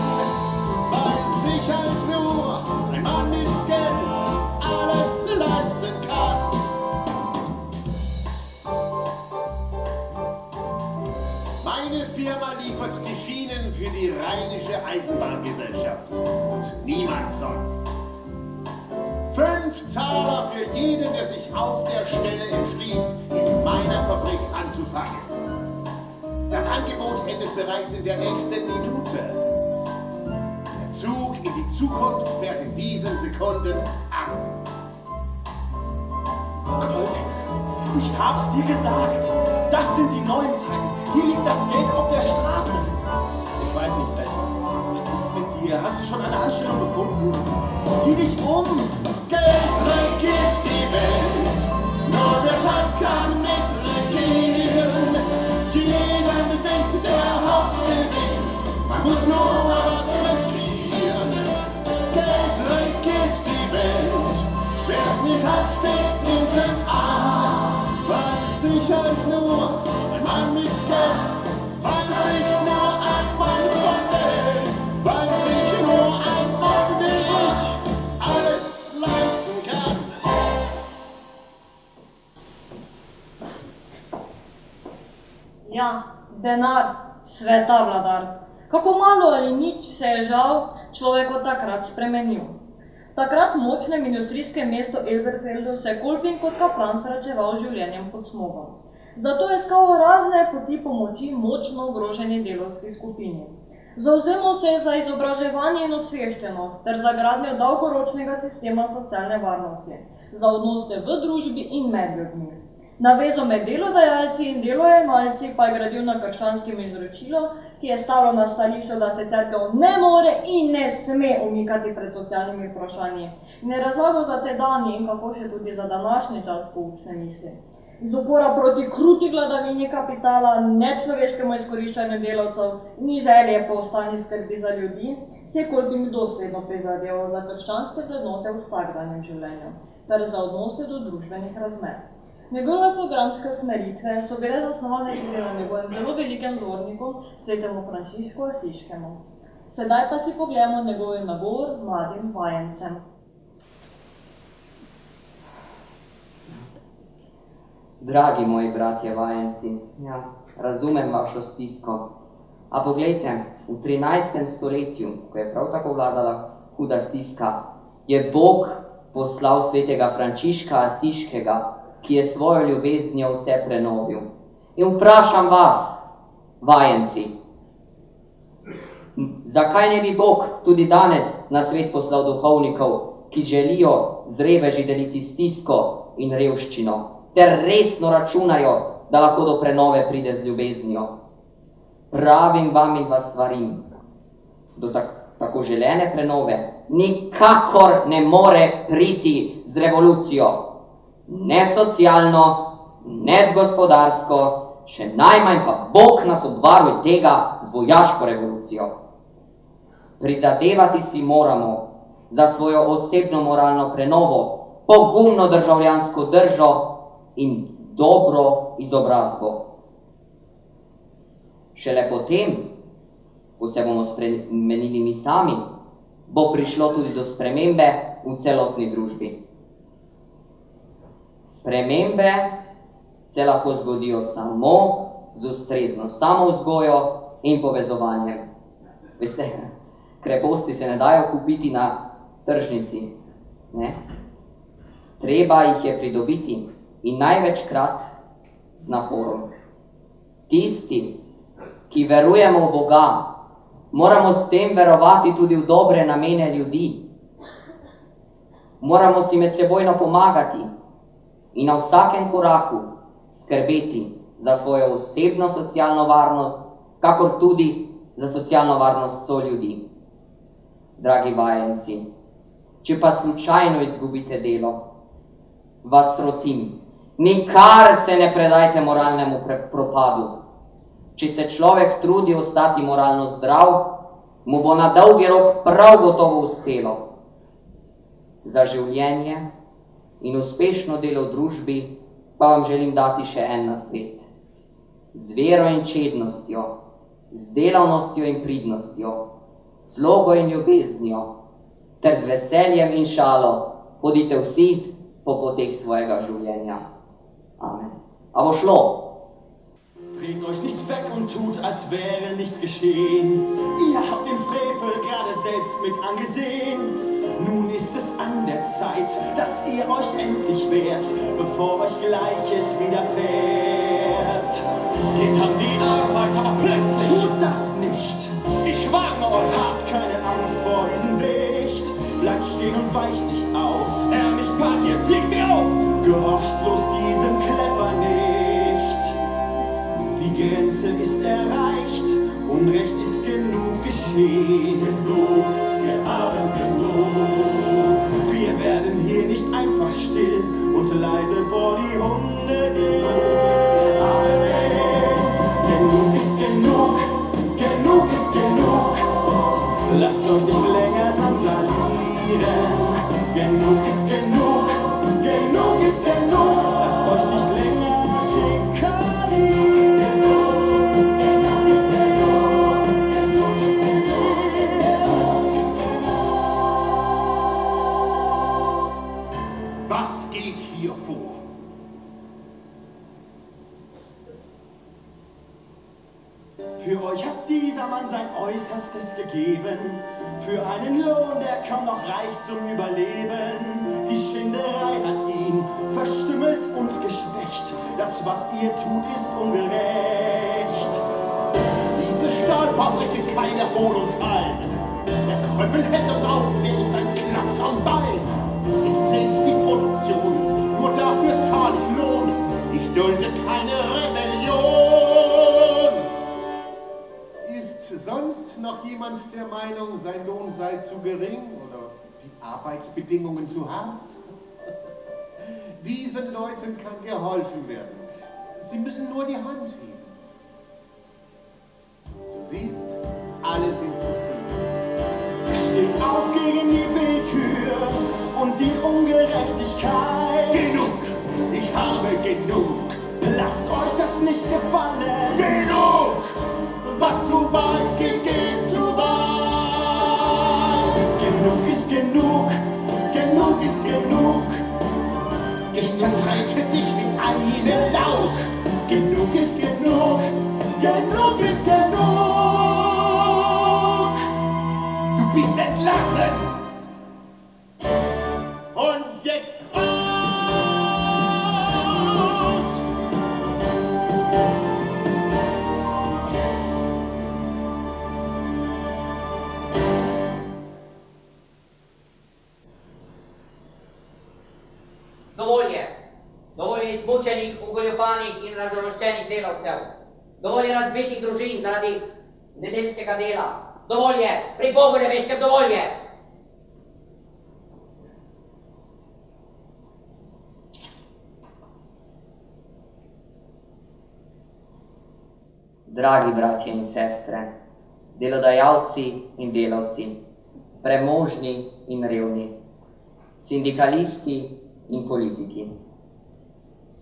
Weil sich halt nur ein Mann mit Geld alles leisten kann. Meine Firma liefert die Schienen für die Rheinische Eisenbahngesellschaft und niemand sonst. 5 Taler für jeden, der sich auf der Stelle entschließt, in meiner Fabrik anzufangen. Das Angebot endet bereits in der nächsten Minute. Der Zug in die Zukunft fährt in diesen Sekunden ab. Ich hab's dir gesagt. Das sind die neuen Zeiten. Hier liegt das Geld auf der Straße. Ich weiß nicht, Alter. Was ist mit dir? Hast du schon eine Anstellung gefunden? Sieh dich um. Geld regiert die Welt, nur deshalb kann mitregieren. Jeder gewinnt der Hauptgewinn, man muss nur was riskieren. Geld regiert die Welt, wer's nicht hat, steht hinten an. Weiß sich halt nur ein Mann mit Geld, weiß sich nur ein Mann von Geld, weiß sich nur ein Mann wie ich alles leisten kann. Ja, denar, sveta vladar. Kako malo ali nič se je žal človek od takrat spremenil. Takrat močnem industrijskem mestu Elberfeldu se je Kolping kot kaplan srečeval življenjem pod smogom. Zato je iskal razne poti pomoči močno ogroženi delovski skupini. Zavzemal se je za izobraževanje in osveščenost ter za gradnjo dolgoročnega sistema socialne varnosti, za odnose v družbi in med ljudmi. Navezo med delodajalci in delojemalci pa je gradil na krščanskem izročilu, ki je stalo na stališču, da se cerkev ne more in ne sme umikati pred socialnimi vprašanji. In je razlagal za te dani in kako še tudi za današnji čas poučne misli. Iz upora proti kruti vladavini kapitala, nečloveškemu izkoriščanju delavcev, ni želje po ostani skrbi za ljudi, se je Kolping dosledno prizadeval za krščanske vrednote v vsakdanjem življenju ter za odnose do družbenih razmer. Njegove programske usmeritve so bile zasnovane tudi na njegovem zelo velikem vzorniku, svetemu Frančišku Asiškemu. Sedaj pa si pogledamo njegov nagovor mladim vajencem. Dragi moji bratje vajenci, ja, razumem vašo stisko. A poglejte, v 13. stoletju, ko je prav tako vladala huda stiska, je Bog poslal svetega Frančiška Asiškega, ki je svojo ljubeznijo vse prenovil. In vprašam vas, vajenci, zakaj ne bi Bog tudi danes na svet poslal duhovnikov, ki želijo z reveži deliti stisko in revščino, ter resno računajo, da lahko do prenove pride z ljubeznijo? Pravim vam in vas svarim, do tako želene prenove nikakor ne more priti z revolucijo. Ne socialno, ne z gospodarsko, še najmanj pa Bog nas obvaruje tega z vojaško revolucijo. Prizadevati si moramo za svojo osebno moralno prenovo, pogumno državljansko držo in dobro izobrazbo. Šele potem, ko se bomo spremenili mi sami, bo prišlo tudi do spremembe v celotni družbi. Spremembe, se lahko zgodijo samo z ustrezno samovzgojo in povezovanjem. Veste, kreposti se ne dajo kupiti na tržnici, ne? Treba jih je pridobiti in največkrat z naporom. Tisti, ki verujemo v Boga, moramo s tem verovati tudi v dobre namene ljudi. Moramo si medsebojno pomagati in na vsakem koraku skrbeti za svojo osebno socialno varnost, kakor tudi za socialno varnost soljudi. Dragi vajenci, če pa slučajno izgubite delo, vas rotim, nikar se ne predajte moralnemu propadu. Če se človek trudi ostati moralno zdrav, mu bo na dolgi rok prav gotovo uspelo. Za življenje in uspešno delo v družbi pa vam želim dati še en nasvet. Z vero in čednostjo, z delavnostjo in pridnostjo, slogo in ljubeznijo, ter z veseljem in šalo hodite vsi po poteh svojega življenja. Amen. A bo šlo? Dreht euch nicht weg und tut, als wäre nichts geschehen. Ihr habt den Frevel gerade selbst mit angesehen. Nun ist es an der Zeit, dass ihr euch endlich wehrt, bevor euch Gleiches widerfährt. Geht an die Arbeit, aber plötzlich tut das nicht. Ich warne euch, habt keine Angst vor diesem Wicht. Bleibt stehen und weicht nicht aus. Herr, nicht paniert, fliegt sie auf! Gehorcht bloß diesem Klepper nicht. Die Grenze ist erreicht, Unrecht ist genug geschehen. Genug, wir haben genug. Wir werden hier nicht einfach still und leise vor die Hunde gehen. Genug ist genug, genug ist genug. Lasst euch nicht länger drangsalieren. Genug ist genug, genug ist genug. Lasst euch nicht länger schikanieren. Was geht hier vor? Für euch hat dieser Mann sein Äußerstes gegeben, für einen Lohn, der kaum noch reicht zum Überleben. Die Schinderei hat ihn verstümmelt und geschwächt, das, was ihr tut, ist ungerecht. Diese Stahlfabrik ist keine Erholungshallen. Der Krüppel hält uns auf, der ist ein Knacks am Bein. Es zählt die Produktion, nur dafür zahle ich Lohn. Ich dulde keine Rebellion. Ist sonst noch jemand der Meinung, sein Lohn sei zu gering oder die Arbeitsbedingungen zu hart? Diesen Leuten kann geholfen werden. Sie müssen nur die Hand heben. Du siehst, alle sind zufrieden. Steht auf gegen die Willkür und die Ungerechtigkeit. Genug! Ich habe genug! Lasst euch das nicht gefallen. Genug! Was zu weit geht, geht zu weit! Genug ist genug, genug ist genug. Ich zertreite dich mit einem Lauf! Genug ist genug, genug ist genug. Du bist entlassen! Und jetzt raus! Dovolj je izmučenih, ugoljofanih in razžaloščenih delavcev. Dovolj je razbitih družin zaradi nedeljskega dela. Dovolj je, pri Bogu ne veš, ker dovolj je. Dragi bratje in sestre, delodajalci in delavci, premožni in revni, sindikalisti in politiki.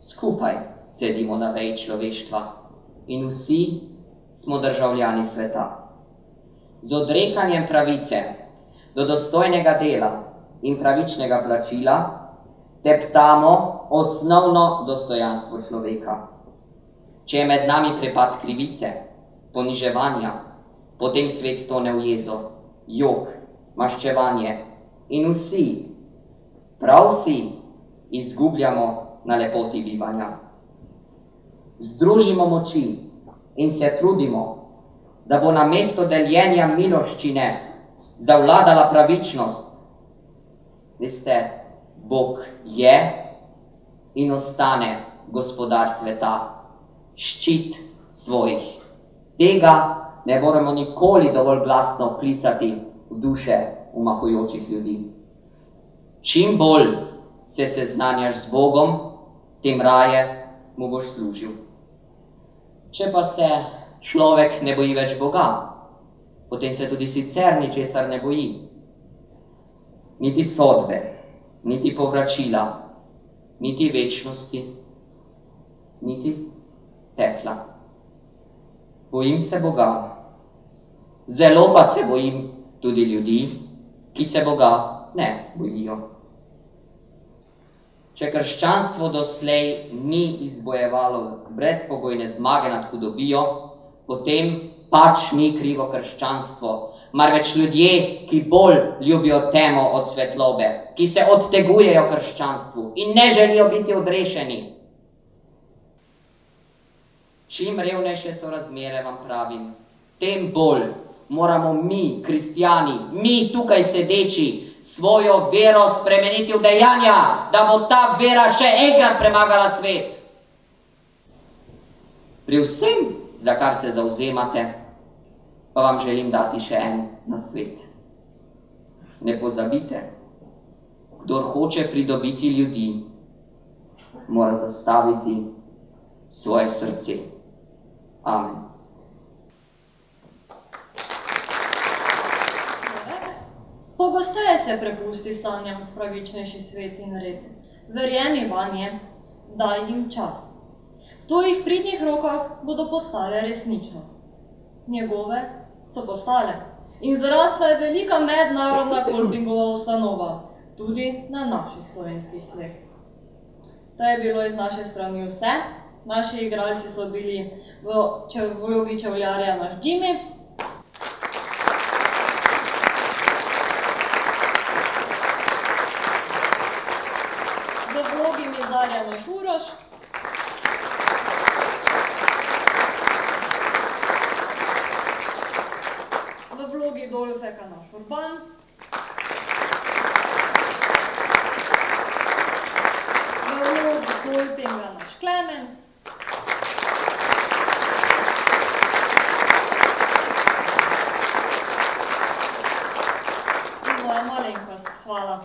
Skupaj sedimo na veji človeštva in vsi smo državljani sveta. Z odrekanjem pravice do dostojnega dela in pravičnega plačila teptamo osnovno dostojanstvo človeka. Če je med nami prepad krivice, poniževanja, potem svet tone v jezo, jok, maščevanje in vsi, prav vsi, izgubljamo na lepoti bivanja. Združimo moči in se trudimo, da bo na mesto deljenja miloščine zavladala pravičnost. Veste, Bog je in ostane gospodar sveta, ščit svojih. Tega ne moremo nikoli dovolj glasno klicati v duše umahujočih ljudi. Čim bolj se seznanjaš z Bogom, tem raje mu boš služil. Če pa se človek ne boji več Boga, potem se tudi sicer ničesar ne boji. Niti sodbe, niti povračila, niti večnosti, niti pekla. Bojim se Boga. Zelo pa se bojim tudi ljudi, ki se Boga ne bojijo. Če krščanstvo doslej ni izbojevalo brezpogojne zmage nad hudobijo, potem pač ni krivo krščanstvo, marveč ljudje, ki bolj ljubijo temo od svetlobe, ki se odtegujejo krščanstvu in ne želijo biti odrešeni. Čim revnejše so razmere, vam pravim, tem bolj moramo mi, kristjani, mi tukaj sedeči, svojo vero spremeniti v dejanja, da bo ta vera še enkrat premagala svet. Pri vsem, za kar se zavzemate, pa vam želim dati še en nasvet. Ne pozabite, kdor hoče pridobiti ljudi, mora zastaviti svoje srce. Amen. Pogosteje se prepusti sanjam v pravičnejši svet in red. Verjemi vanje, daj jim čas. V tvojih pridnih rokah bodo postale resničnost. Njegove so postale in zrasla je velika mednarodna kolpingova ustanova, tudi na naših slovenskih tleh. To je bilo iz naše strani vse. Naši igralci so bili v vlogi čevljarja naš Jimmy, v vlogi mizarja naš Uroš, v vlogi Dolfeka naš Urban, v vlogi Kolpinga naš Klemen, in moja malenkost. Hvala.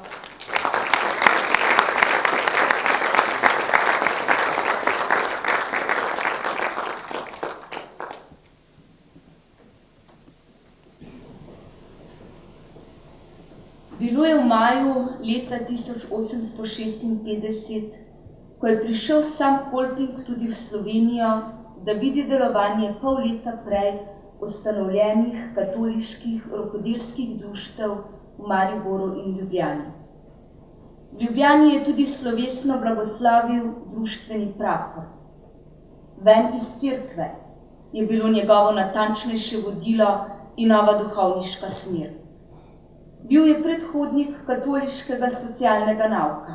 Bilo je v maju leta 1856, ko je prišel sam Kolping tudi v Slovenijo, da vidi delovanje pol leta prej ustanovljenih katoliških rokodelskih društev v Mariboru in Ljubljani. V Ljubljani je tudi slovesno blagoslavil društveni prapor. Ven iz cerkve je bilo njegovo natančnejše vodilo in nova duhovniška smer. Bil je predhodnik katoliškega socialnega nauka.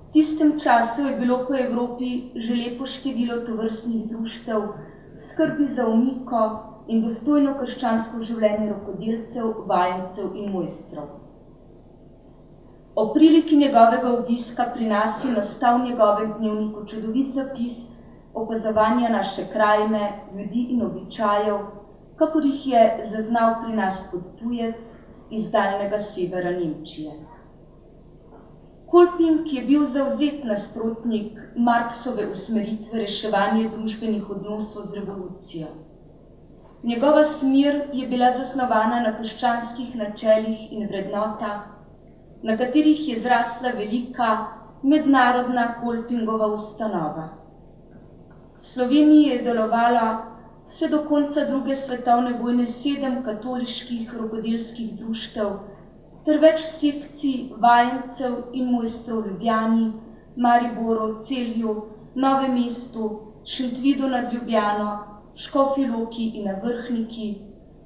V tistem času je bilo po Evropi že lepo število tovrstnih društev, skrbi za umiko in dostojno krščansko življenje rokodelcev, vajencev in mojstrov. O priliki njegovega obiska pri nas je nastal v njegovem dnevniku čudovit zapis opazovanja naše krajine, ljudi in običajev, kakor jih je zaznal pri nas kot tujec iz daljnega severa Nemčije. Kolping je bil zavzet nasprotnik Marksove usmeritve reševanja družbenih odnosov z revolucijo. Njegova smer je bila zasnovana na krščanskih načelih in vrednotah, na katerih je zrasla velika mednarodna Kolpingova ustanova. V Sloveniji je delovala vse do konca druge svetovne vojne 7 katoliških rokodelskih društev ter več sekcij vajencev in mojstrov v Ljubljani, Mariboru, Celju, Novem mestu, Šentvidu nad Ljubljano, Škofji Loki in na Vrhniki,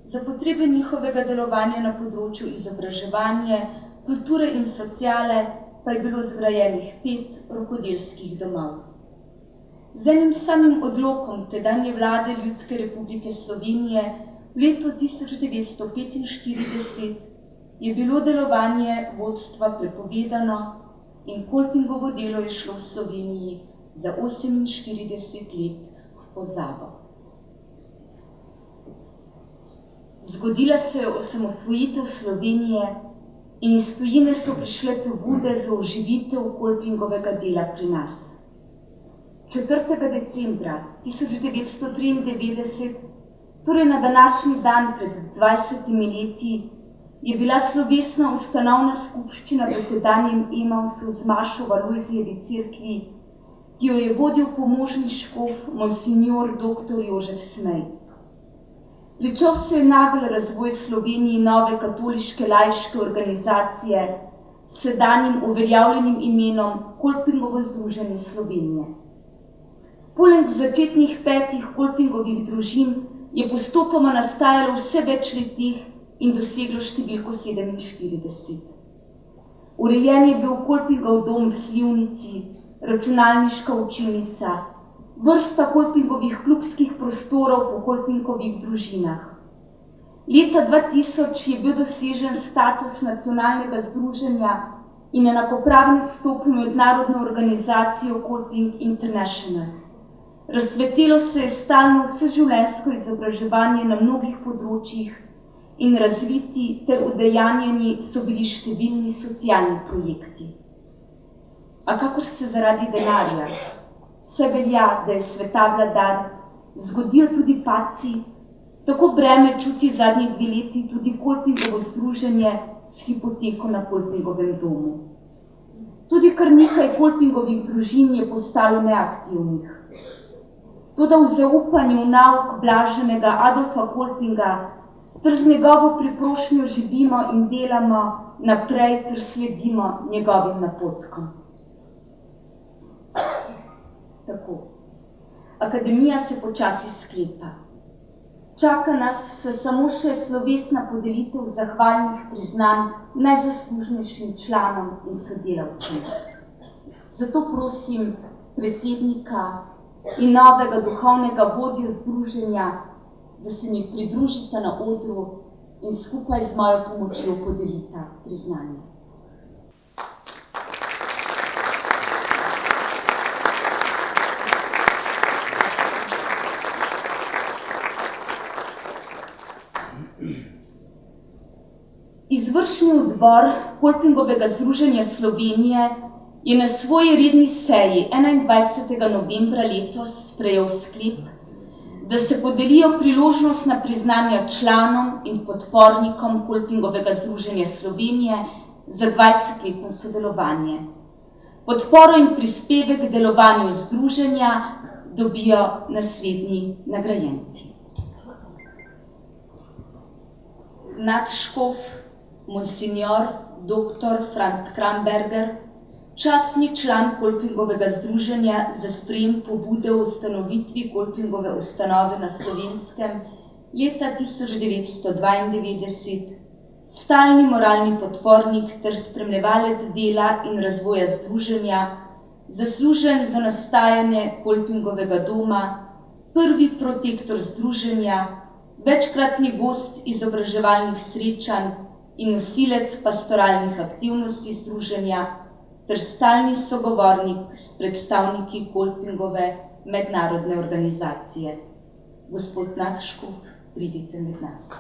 za potrebe njihovega delovanja na področju izobraževanja, kulture in sociale pa je bilo zgrajenih 5 rokodelskih domov. Z enim samim odlokom tedanje vlade Ljudske republike Slovenije v letu 1945 je bilo delovanje vodstva prepovedano in Kolpingovo delo je šlo v Sloveniji za 48 let v pozabo. Zgodila se je osamosvojitev Slovenije in iz tujine so prišle pobude za oživitev Kolpingovega dela pri nas. 4. decembra 1993, torej na današnji dan pred 20 leti, je bila slovesna ustanovna skupščina v tedanjem Emausu z mašo v Alojzijevi cerkvi, ki jo je vodil pomožni škof monsignor dr. Jožef Smej. Pričel se je nagel razvoj Sloveniji nove katoliške laiške organizacije s sedanjim uveljavljenim imenom Kolpingovo združenje Slovenije. Poleg začetnih 5 Kolpingovih družin je postopoma nastajalo vse več letih in doseglo številko 47. Urejen je bil Kolpingov dom v Slivnici, računalniška učilnica, vrsta Kolpingovih klubskih prostorov po Kolpingovih družinah. Leta 2000 je bil dosežen status nacionalnega združenja in enakopravni vstop v mednarodno organizacijo Kolping International. Razsvetilo se je stalno vseživljenjsko izobraževanje na mnogih področjih in razviti ter udejanjeni so bili številni socialni projekti. A kakor se zaradi denarja, vse velja, da je sveta vladar, zgodijo tudi padci, tako breme čuti zadnji 2 leti tudi Kolpingovo združenje s hipoteko na Kolpingovem domu. Tudi kar nekaj Kolpingovih družin je postalo neaktivnih. Toda v zaupanju v nauk blaženega Adolfa Kolpinga ter z njegovo priprošnjo živimo in delamo naprej ter sledimo njegovim napotkom. Tako. Akademija se počasi sklepa. Čaka nas samo še slovesna podelitev zahvalnih priznanj najzaslužnejšim članom in sodelavcem. Zato prosim predsednika in novega duhovnega vodjo združenja, da se mi pridružita na odru in skupaj z mojo pomočjo podelita priznanje. Izvršni odbor Kolpingovega združenja Slovenije je na svoji redni seji 21. novembra letos sprejel sklep, da se podelijo priložnostna priznanja članom in podpornikom Kolpingovega združenja Slovenije za 20-letno sodelovanje. Podporo in prispevek k delovanju združenja dobijo naslednji nagrajenci. Nadškof monsignor dr. Franc Kramberger, častni član Kolpingovega združenja za sprejem pobude o ustanovitvi Kolpingove ustanove na Slovenskem leta 1992, stalni moralni podpornik ter spremljevalec dela in razvoja združenja, zaslužen za nastajanje Kolpingovega doma, prvi protektor združenja, večkratni gost izobraževalnih srečanj in nosilec pastoralnih aktivnosti združenja ter stalni sogovornik s predstavniki Kolpingove mednarodne organizacije. Gospod nadškof, pridite med nas.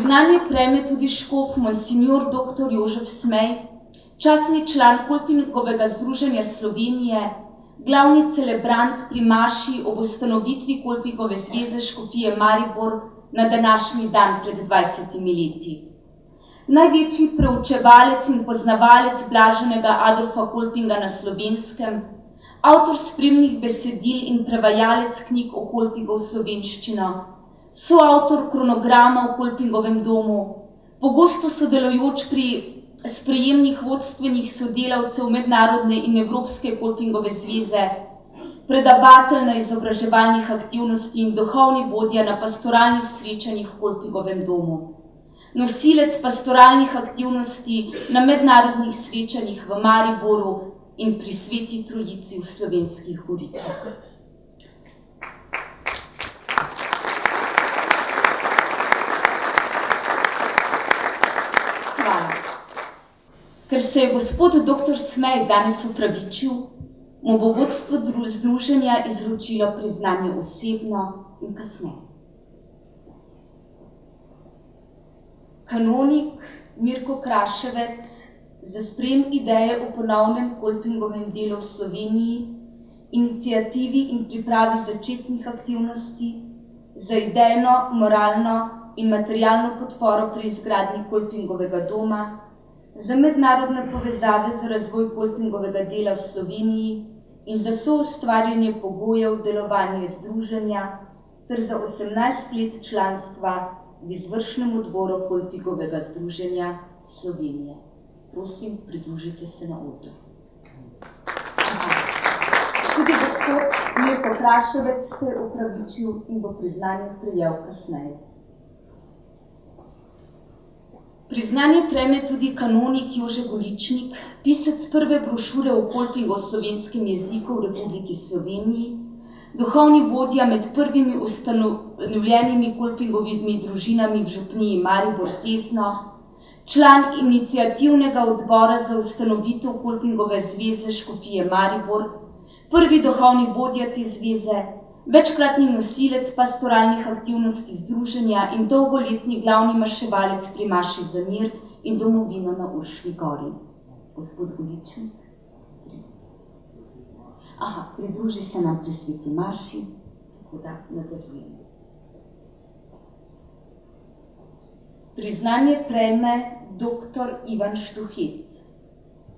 Priznanje prejme tudi škof monsignor dr. Jožef Smej, častni član Kolpingovega združenja Slovenije, glavni celebrant pri maši ob ustanovitvi Kolpingove zveze škofije Maribor na današnji dan pred 20 leti. Največji preučevalec in poznavalec blaženega Adolfa Kolpinga na Slovenskem, avtor spremnih besedil in prevajalec knjig o Kolpingu v slovenščino, soavtor kronograma v Kolpingovem domu, pogosto sodelujoč pri sprejemnih vodstvenih sodelavcev Mednarodne in Evropske Kolpingove zveze, predavatelj na izobraževalnih aktivnosti in duhovni vodja na pastoralnih srečanjih v Kolpingovem domu, nosilec pastoralnih aktivnosti na mednarodnih srečanjih v Mariboru in pri Sveti Trojici v Slovenskih goricah. Hvala. Ker se je gospod dr. Smej danes opravičil, mu bo vodstvo združenja izročilo priznanje osebno in kasneje. Kanonik Mirko Kraševec za sprejem ideje o ponovnem Kolpingovem delu v Sloveniji, inicijativi in pripravi začetnih aktivnosti za idejno, moralno in materialno podporo pri izgradnji Kolpingovega doma, za mednarodne povezave za razvoj Kolpingovega dela v Sloveniji in za soustvarjanje pogojev delovanja združenja ter za 18 let članstva v izvršnem odboru Kolpingovega združenja Slovenije. Prosim, pridružite se na odru. Tudi gospod Mirko Kraševec se je opravičil in bo priznanje prejel kasneje. Priznanje prejme tudi kanonik Jože Goličnik, pisec prve brošure o Kolpingu v slovenskem jeziku v Republiki Sloveniji, duhovni vodja med prvimi ustanovljenimi Kolpingovimi družinami v župniji Maribor Tezno, član iniciativnega odbora za ustanovitev Kolpingove zveze škofije Maribor, prvi duhovni vodja te zveze, večkratni nosilec pastoralnih aktivnosti združenja in dolgoletni glavni maševalec pri maši za mir in domovino na Urški gori. Gospod Goličnik. Pridruži se nam pri sveti maši, tako da nadaljujemo. Priznanje prejme dr. Ivan Štuhec,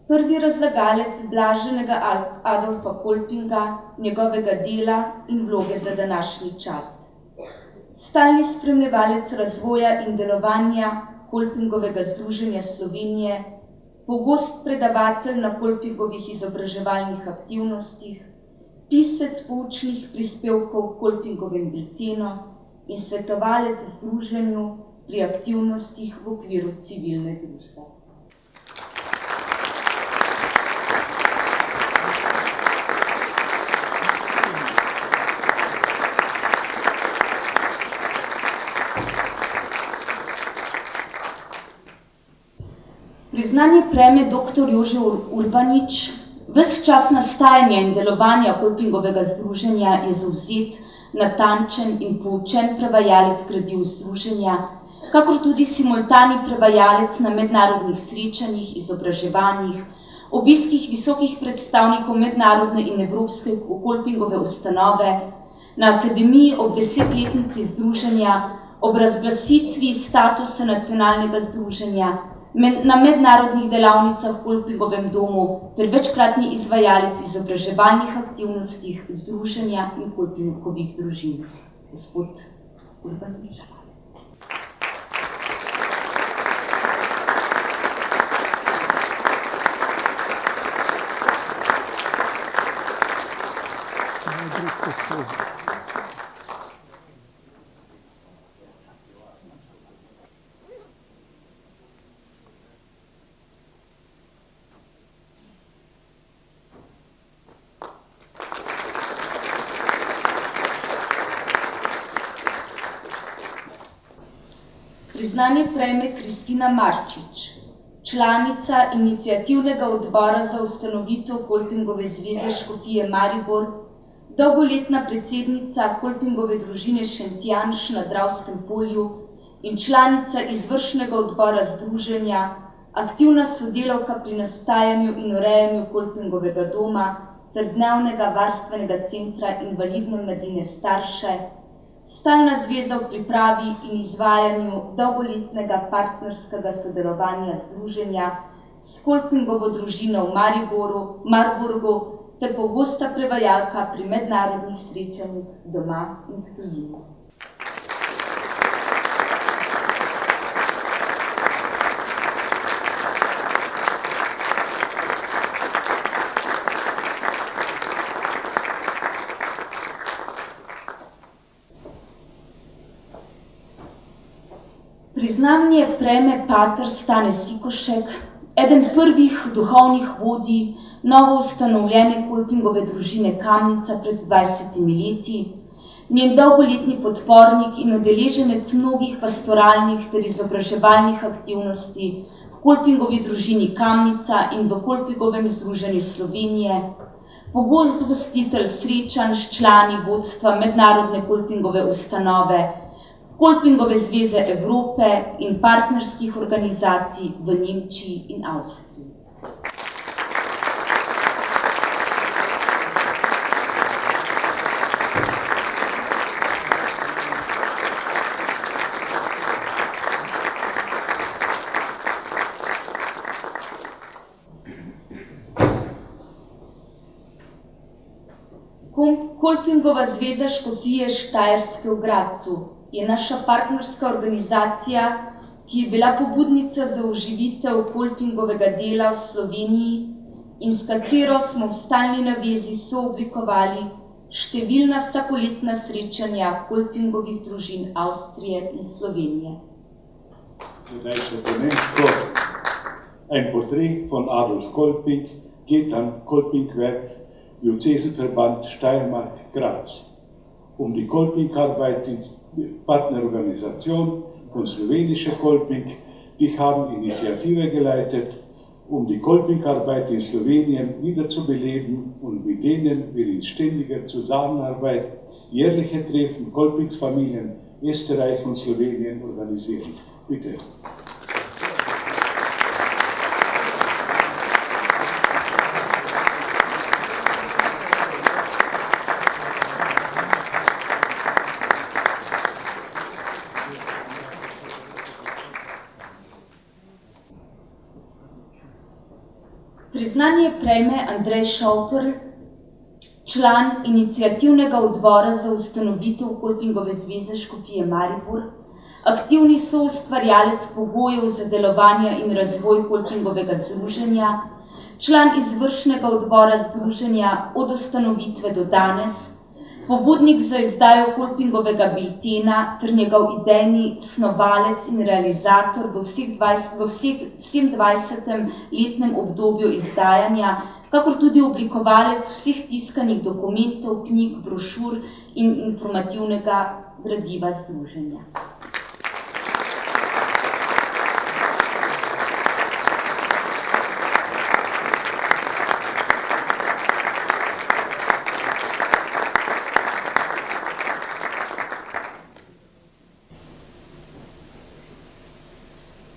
prvi razlagalec blaženega Adolfa Kolpinga, njegovega dela in vloge za današnji čas. Stalni spremljevalec razvoja in delovanja Kolpingovega združenja Slovenije, pogost predavatelj na Kolpingovih izobraževalnih aktivnostih, pisec poučnih prispevkov Kolpingovem biltenu in svetovalec združenju pri aktivnostih v okviru civilne družbe. Priznanje prejme dr. Jože Urbanič. Ves čas nastajanja in delovanja Kolpingovega združenja je zavzet, natančen in poučen prevajalec gradiv združenja, kakor tudi simultani prevajalec na mednarodnih srečanjih, izobraževanjih, obiskih visokih predstavnikov mednarodne in evropske Kolpingove ustanove, na akademiji ob 10-letnici združenja, ob razglasitvi statusa nacionalnega združenja, na mednarodnih delavnicah v Kolpingovem domu ter večkratni izvajalec izobraževalnih aktivnostih združenja in Kolpingovih družin. Gospod Urbanič. Priznanje prejme Kristina Marčič, članica iniciativnega odbora za ustanovitev Kolpingove zveze škofije Maribor, dolgoletna predsednica Kolpingove družine Šentjanž na Dravskem polju in članica izvršnega odbora združenja, aktivna sodelavka pri nastajanju in urejanju Kolpingovega doma ter dnevnega varstvenega centra invalidne mladine Starše, stalna zveza v pripravi in izvajanju dolgoletnega partnerskega sodelovanja združenja s Kolpingovo družino v Marburgu ter pogosta prevajalka pri mednarodnih srečanjih doma in v tujini. Priznanje prejme pater Stane Sikošek, eden prvih duhovnih vodij novo ustanovljene Kolpingove družine Kamnica pred 20 leti, njen dolgoletni podpornik in udeleženec mnogih pastoralnih ter izobraževalnih aktivnosti v Kolpingovi družini Kamnica in v Kolpingovem združenju Slovenije, pogost gostitelj srečanj s člani vodstva mednarodne Kolpingove ustanove, Kolpingove zveze Evrope in partnerskih organizacij v Nemčiji in Avstriji. Kolpingova zveza škofije Štajerske v Gradcu je naša partnerska organizacija, ki je bila pobudnica za oživitev Kolpingovega dela v Sloveniji in s katero smo v stalni navezi sooblikovali številna vsakoletna srečanja Kolpingovih družin Avstrije in Slovenije. Sedaj še po nemško. Ein Porträt von Adolf Kolping geht an Kolpingwerk Diözesenverband Steiermark-Graz. Die Kolping-Arbeit in Partnerorganisation von Slowenische Kolping, die haben Initiative geleitet, die Kolping-Arbeit in Slowenien wiederzubeleben und mit denen wir in ständiger Zusammenarbeit jährliche Treffen Kolpingsfamilien Österreich und Slowenien organisieren. Bitte. Priznanje prejme Andrej Šauper, član iniciativnega odbora za ustanovitev Kolpingove zveze škofije Maribor, aktivni soustvarjalec pogojev za delovanje in razvoj Kolpingovega združenja, član izvršnega odbora združenja od ustanovitve do danes, pobudnik za izdajo Kolpingovega biltena ter njegov idejni snovalec in realizator v vsem 20-letnem obdobju izdajanja, kakor tudi oblikovalec vseh tiskanih dokumentov, knjig, brošur in informativnega gradiva združenja.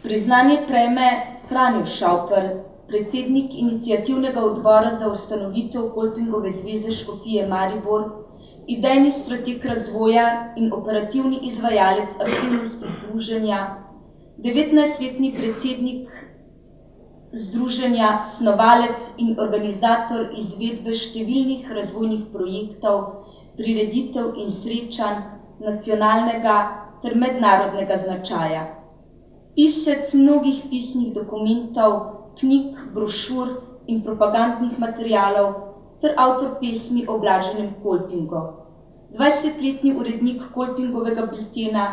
Priznanje prejme Franjo Šauper, predsednik iniciativnega odbora za ustanovitev Kolpingove zveze škofije Maribor, idejni strateg razvoja in operativni izvajalec aktivnosti združenja, 19-letni predsednik združenja, snovalec in organizator izvedbe številnih razvojnih projektov, prireditev in srečanj nacionalnega ter mednarodnega značaja. Pisec mnogih pisnih dokumentov, knjig, brošur in propagandnih materialov ter avtor pesmi o Blaženem Kolpingu. 20-letni urednik Kolpingovega biltena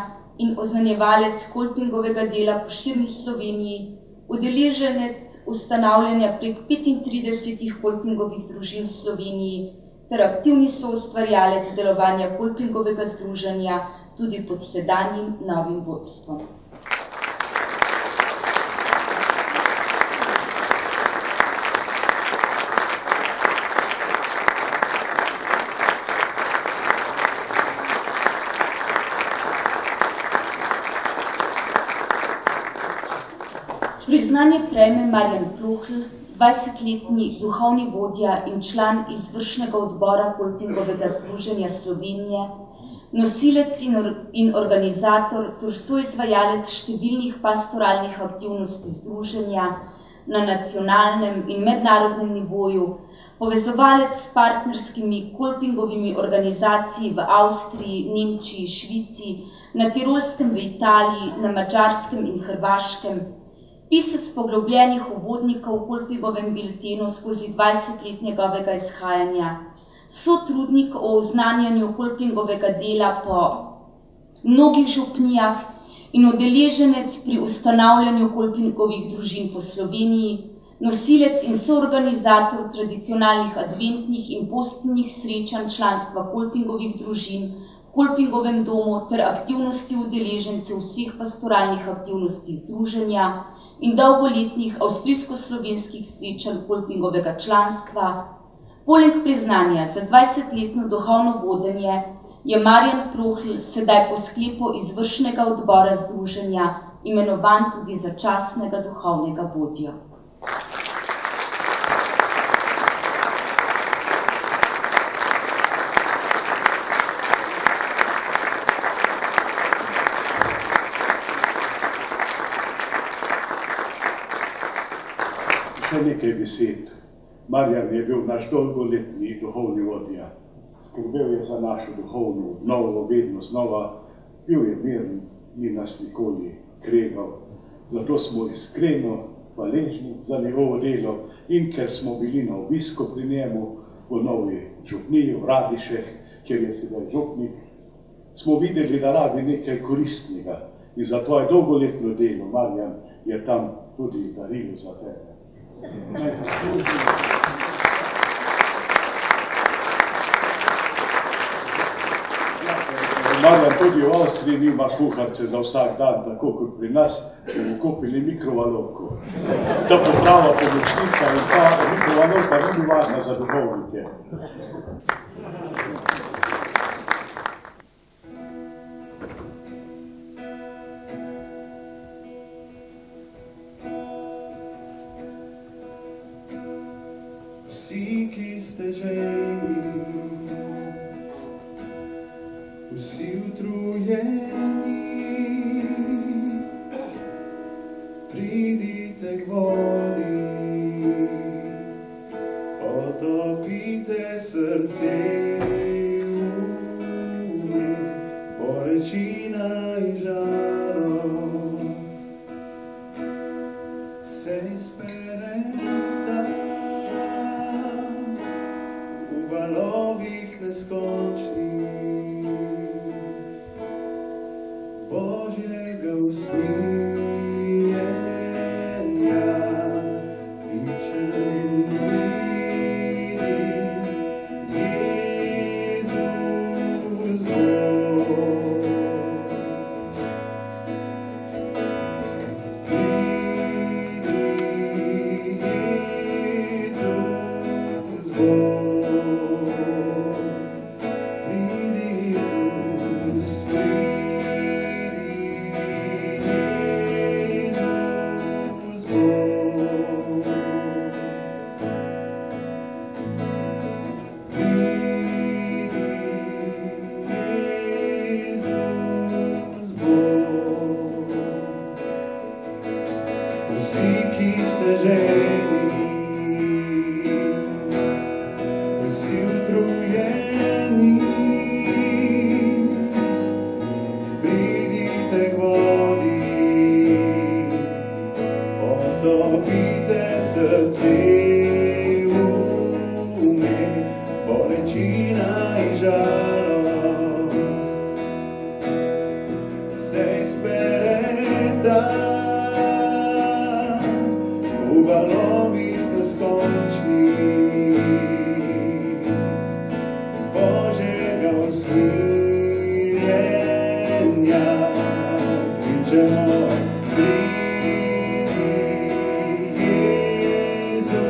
in oznanjevalec Kolpingovega dela po širni Sloveniji, udeleženec ustanavljanja prek 35 Kolpingovih družin v Sloveniji ter aktivni soustvarjalec delovanja Kolpingovega združenja tudi pod sedanjim novim vodstvom. Priznanje prejme Marjan Plohl, 20-letni duhovni vodja in član izvršnega odbora Kolpingovega združenja Slovenije, nosilec in organizator ter soizvajalec številnih pastoralnih aktivnosti združenja na nacionalnem in mednarodnem nivoju, povezovalec s partnerskimi Kolpingovimi organizacijami v Avstriji, Nemčiji, Švici, na Tirolskem v Italiji, na Madžarskem in Hrvaškem, pisec poglobljenih uvodnikov v Kolpingovem biltenu skozi 20 let njegovega izhajanja, sotrudnik o oznanjanju Kolpingovega dela po mnogih župnijah in udeleženec pri ustanavljanju Kolpingovih družin po Sloveniji, nosilec in soorganizator tradicionalnih adventnih in postnih srečanj članstva Kolpingovih družin v Kolpingovem domu ter aktivnosti udeležencev vseh pastoralnih aktivnosti združenja in dolgoletnih avstrijsko-slovenskih srečanj Kolpingovega članstva. Poleg priznanja za 20-letno duhovno vodenje je Marjan Plohl sedaj po sklepu izvršnega odbora združenja imenovan tudi za častnega duhovnega vodjo. Še nekaj besed. Marjan je bil naš dolgoletni duhovni vodja. Skrbel je za našo duhovno obnovo, vedno znova, bil je miren, ni nas nikoli kregal. Zato smo iskreno hvaležni za njegovo delo in ker smo bili na obisku pri njemu v Novi župniji, v Radišeh, kjer je sedaj župnik, smo videli, da rabi nekaj koristnega in za tvoje dolgoletno delo, Marjan, je tam tudi darilo za tebe. Marjan tudi v Avstriji nima kuharce za vsak dan, tako kot pri nas, bomo kupili mikrovalovko. Ta poprava pomočnica in ta mikrovalovka ni varna za duhovnike. Vsi, ki ste žejni, vsi utrujeni, pridite k vodi, potopite srce ume, bolečina in žalost se izpereta v valovih neskončnih Božjega usmiljenja. Pričaj Jezus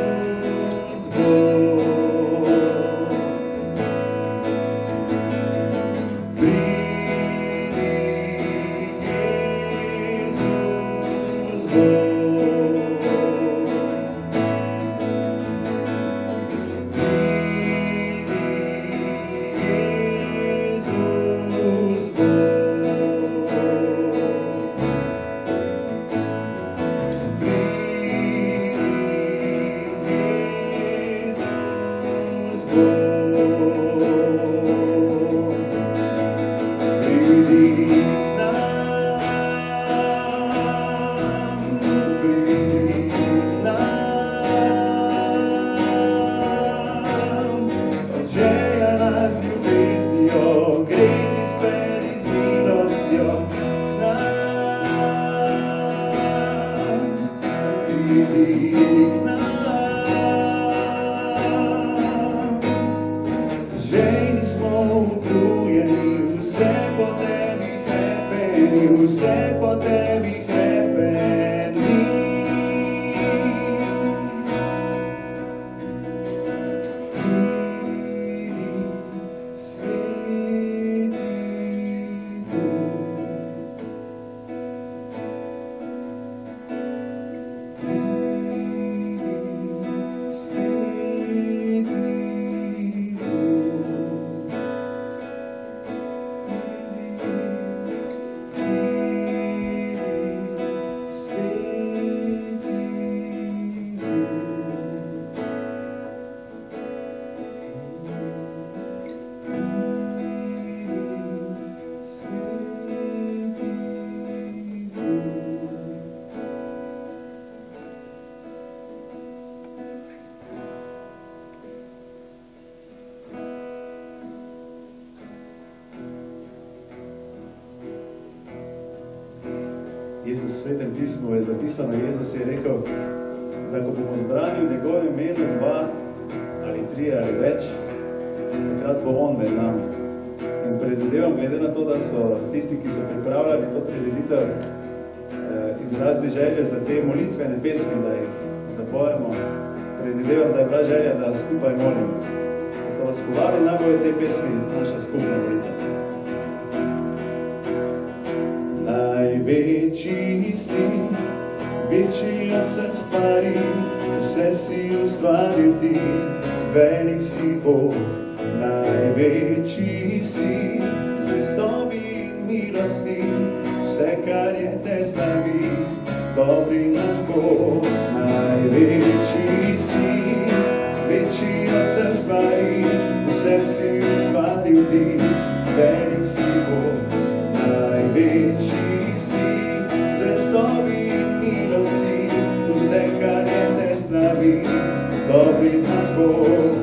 Bog. Jezus Bog. Jezus Bog. vse po tebi hrepeni. Jezus v Svetem pismu je zapisano, Jezus je rekel, da ko bomo zbrali v njegovem imenu 2 ali 3 ali več, takrat bo on med nami. In predvidevam, glede na to, da so tisti, ki so pripravljali to prireditev, izrazili željo za te molitvene pesmi, da jih zapojemo, predvidevam, da je bila želja, da skupaj molimo. Zato vas povabim, naj bojo te pesmi naša skupna molitev. Največji si, večji od vse stvari, vse si ustvaril ti, velik si Bog. Največji si, zvestobi in milosti, vse, kar je te z nami, dobri naš Bog. Največji si, večji od vse stvari, vse si ustvaril ti, velik si Bog. Največji si, zvestobi in milosti, vse, kar je te z nami, dobri naš Bog.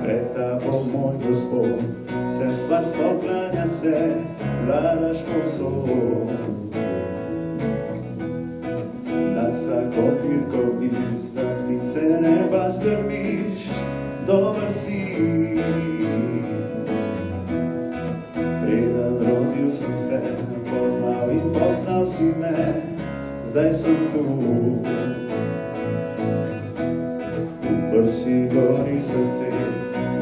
Pred tabo, moj Gospod, vse stvarstvo klanja se, vladaš povsod. Vsako pirko vdiš, za ptice neba skrbiš, dober si. Preden rodil sem se, poznal in poznal si me, zdaj sem tu. Upr si gori srce,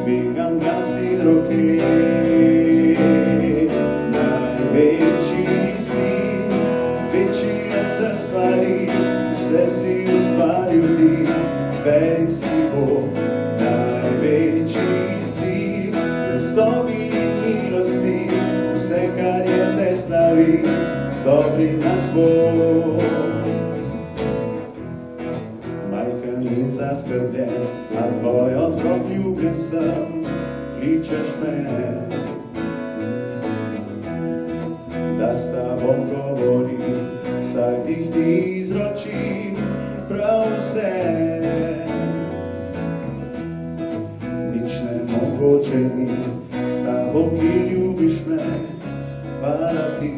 dvigam glas in roke. Največji si, večji od vse stvari, vse si ustvaril ti, velik si Bog. Največji si, zvestobi in milosti, vse, kar je te slavi, dobri naš Bog. Majka ni zaskrbljen, a tvoj otrok ljubljen sem, kličeš me, da s tabo govorim, vsak dih ti izročim, prav vse. Nič nemogoče ni, s tabo, ki ljubiš me, hvala ti.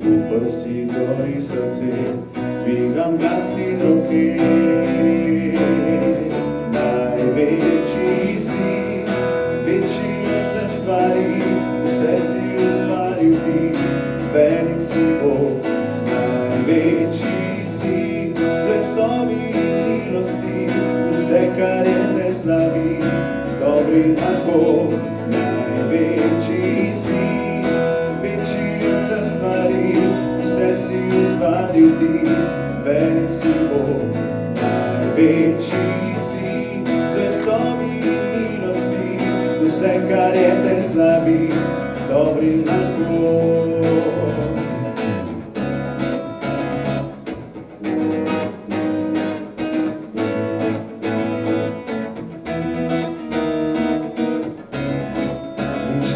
Upr si gori srce, dvigam glas in roke. Največji si, večji od vse stvari, vse si ustvaril ti, velik si Bog. Največji si, zvestobi in milosti, vse, kar je te slavi, dobri naš Bog. Največji si, večji od vse stvari, vse si ustvaril ti, velik si Bog. Največji si, zvestobi in milosti, vse, kar je te slavi, dobri naš Bog.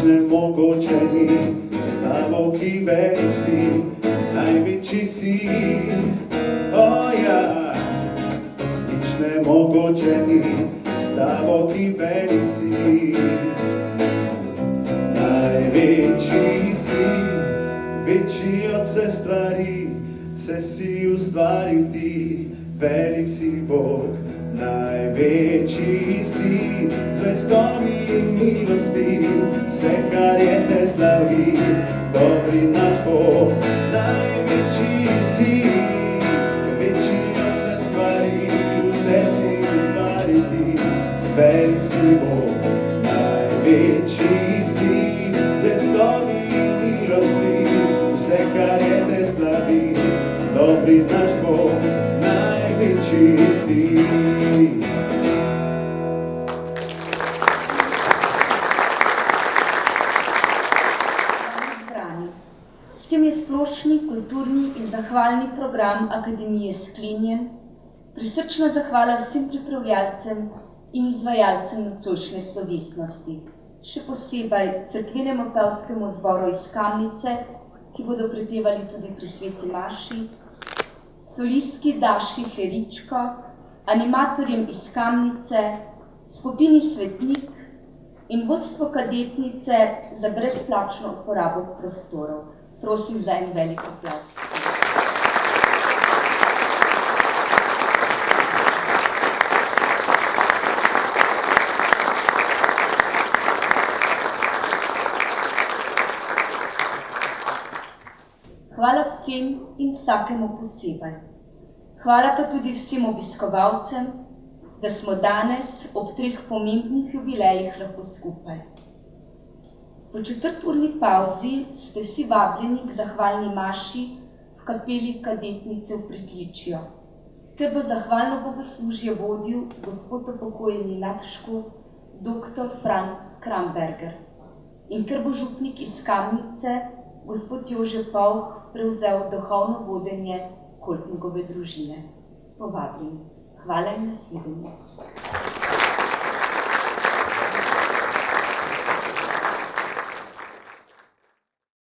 Nemogoče ni, s tabo, ki velik si, največji si, o ja. Nič nemogoče ni, s tabo, ki velik si, največji si, večji od vse stvari, vse si ustvaril ti, velik si Bog, največji si, z vestovi in milosti, vse, kar je te slavi, dobri naš Bog, največji si, večji od vse stvari, vse si ustvaril ti, velik si Bog, največji si, z vestovi in milosti, vse, kar je te slavi, dobri naš Bog, največji si. S tem je splošni, kulturni in zahvalni program Akademije sklenjen. Prisrčna zahvala vsem pripravljalcem in izvajalcem nocojšnje slovesnosti. Še posebej cerkvenemu pevskemu zboru iz Kamnice, ki bodo pripevali tudi pri sveti maši, solistki Daši Feričko, animatorjem iz Kamnice, skupini Svetnik in vodstvo kadetnice za brezplačno uporabo prostorov. Prosim za en velik aplavz. Hvala vsem in vsakemu posebej. Hvala pa tudi vsem obiskovalcem, da smo danes ob 3 pomembnih jubilejih lahko skupaj. Po 4-urni pavzi ste vsi vabljeni k zahvalni maši v kapeli kadetnice v Pritličju, ker bo zahvalno bogoslužje vodil gospod upokojeni nadškof dr. Franc Kramberger in ker bo župnik iz Kamnice gospod Jože Pavk prevzel duhovno vodenje Kolpingove družine. Povabljeni. Hvala in nasvidenje.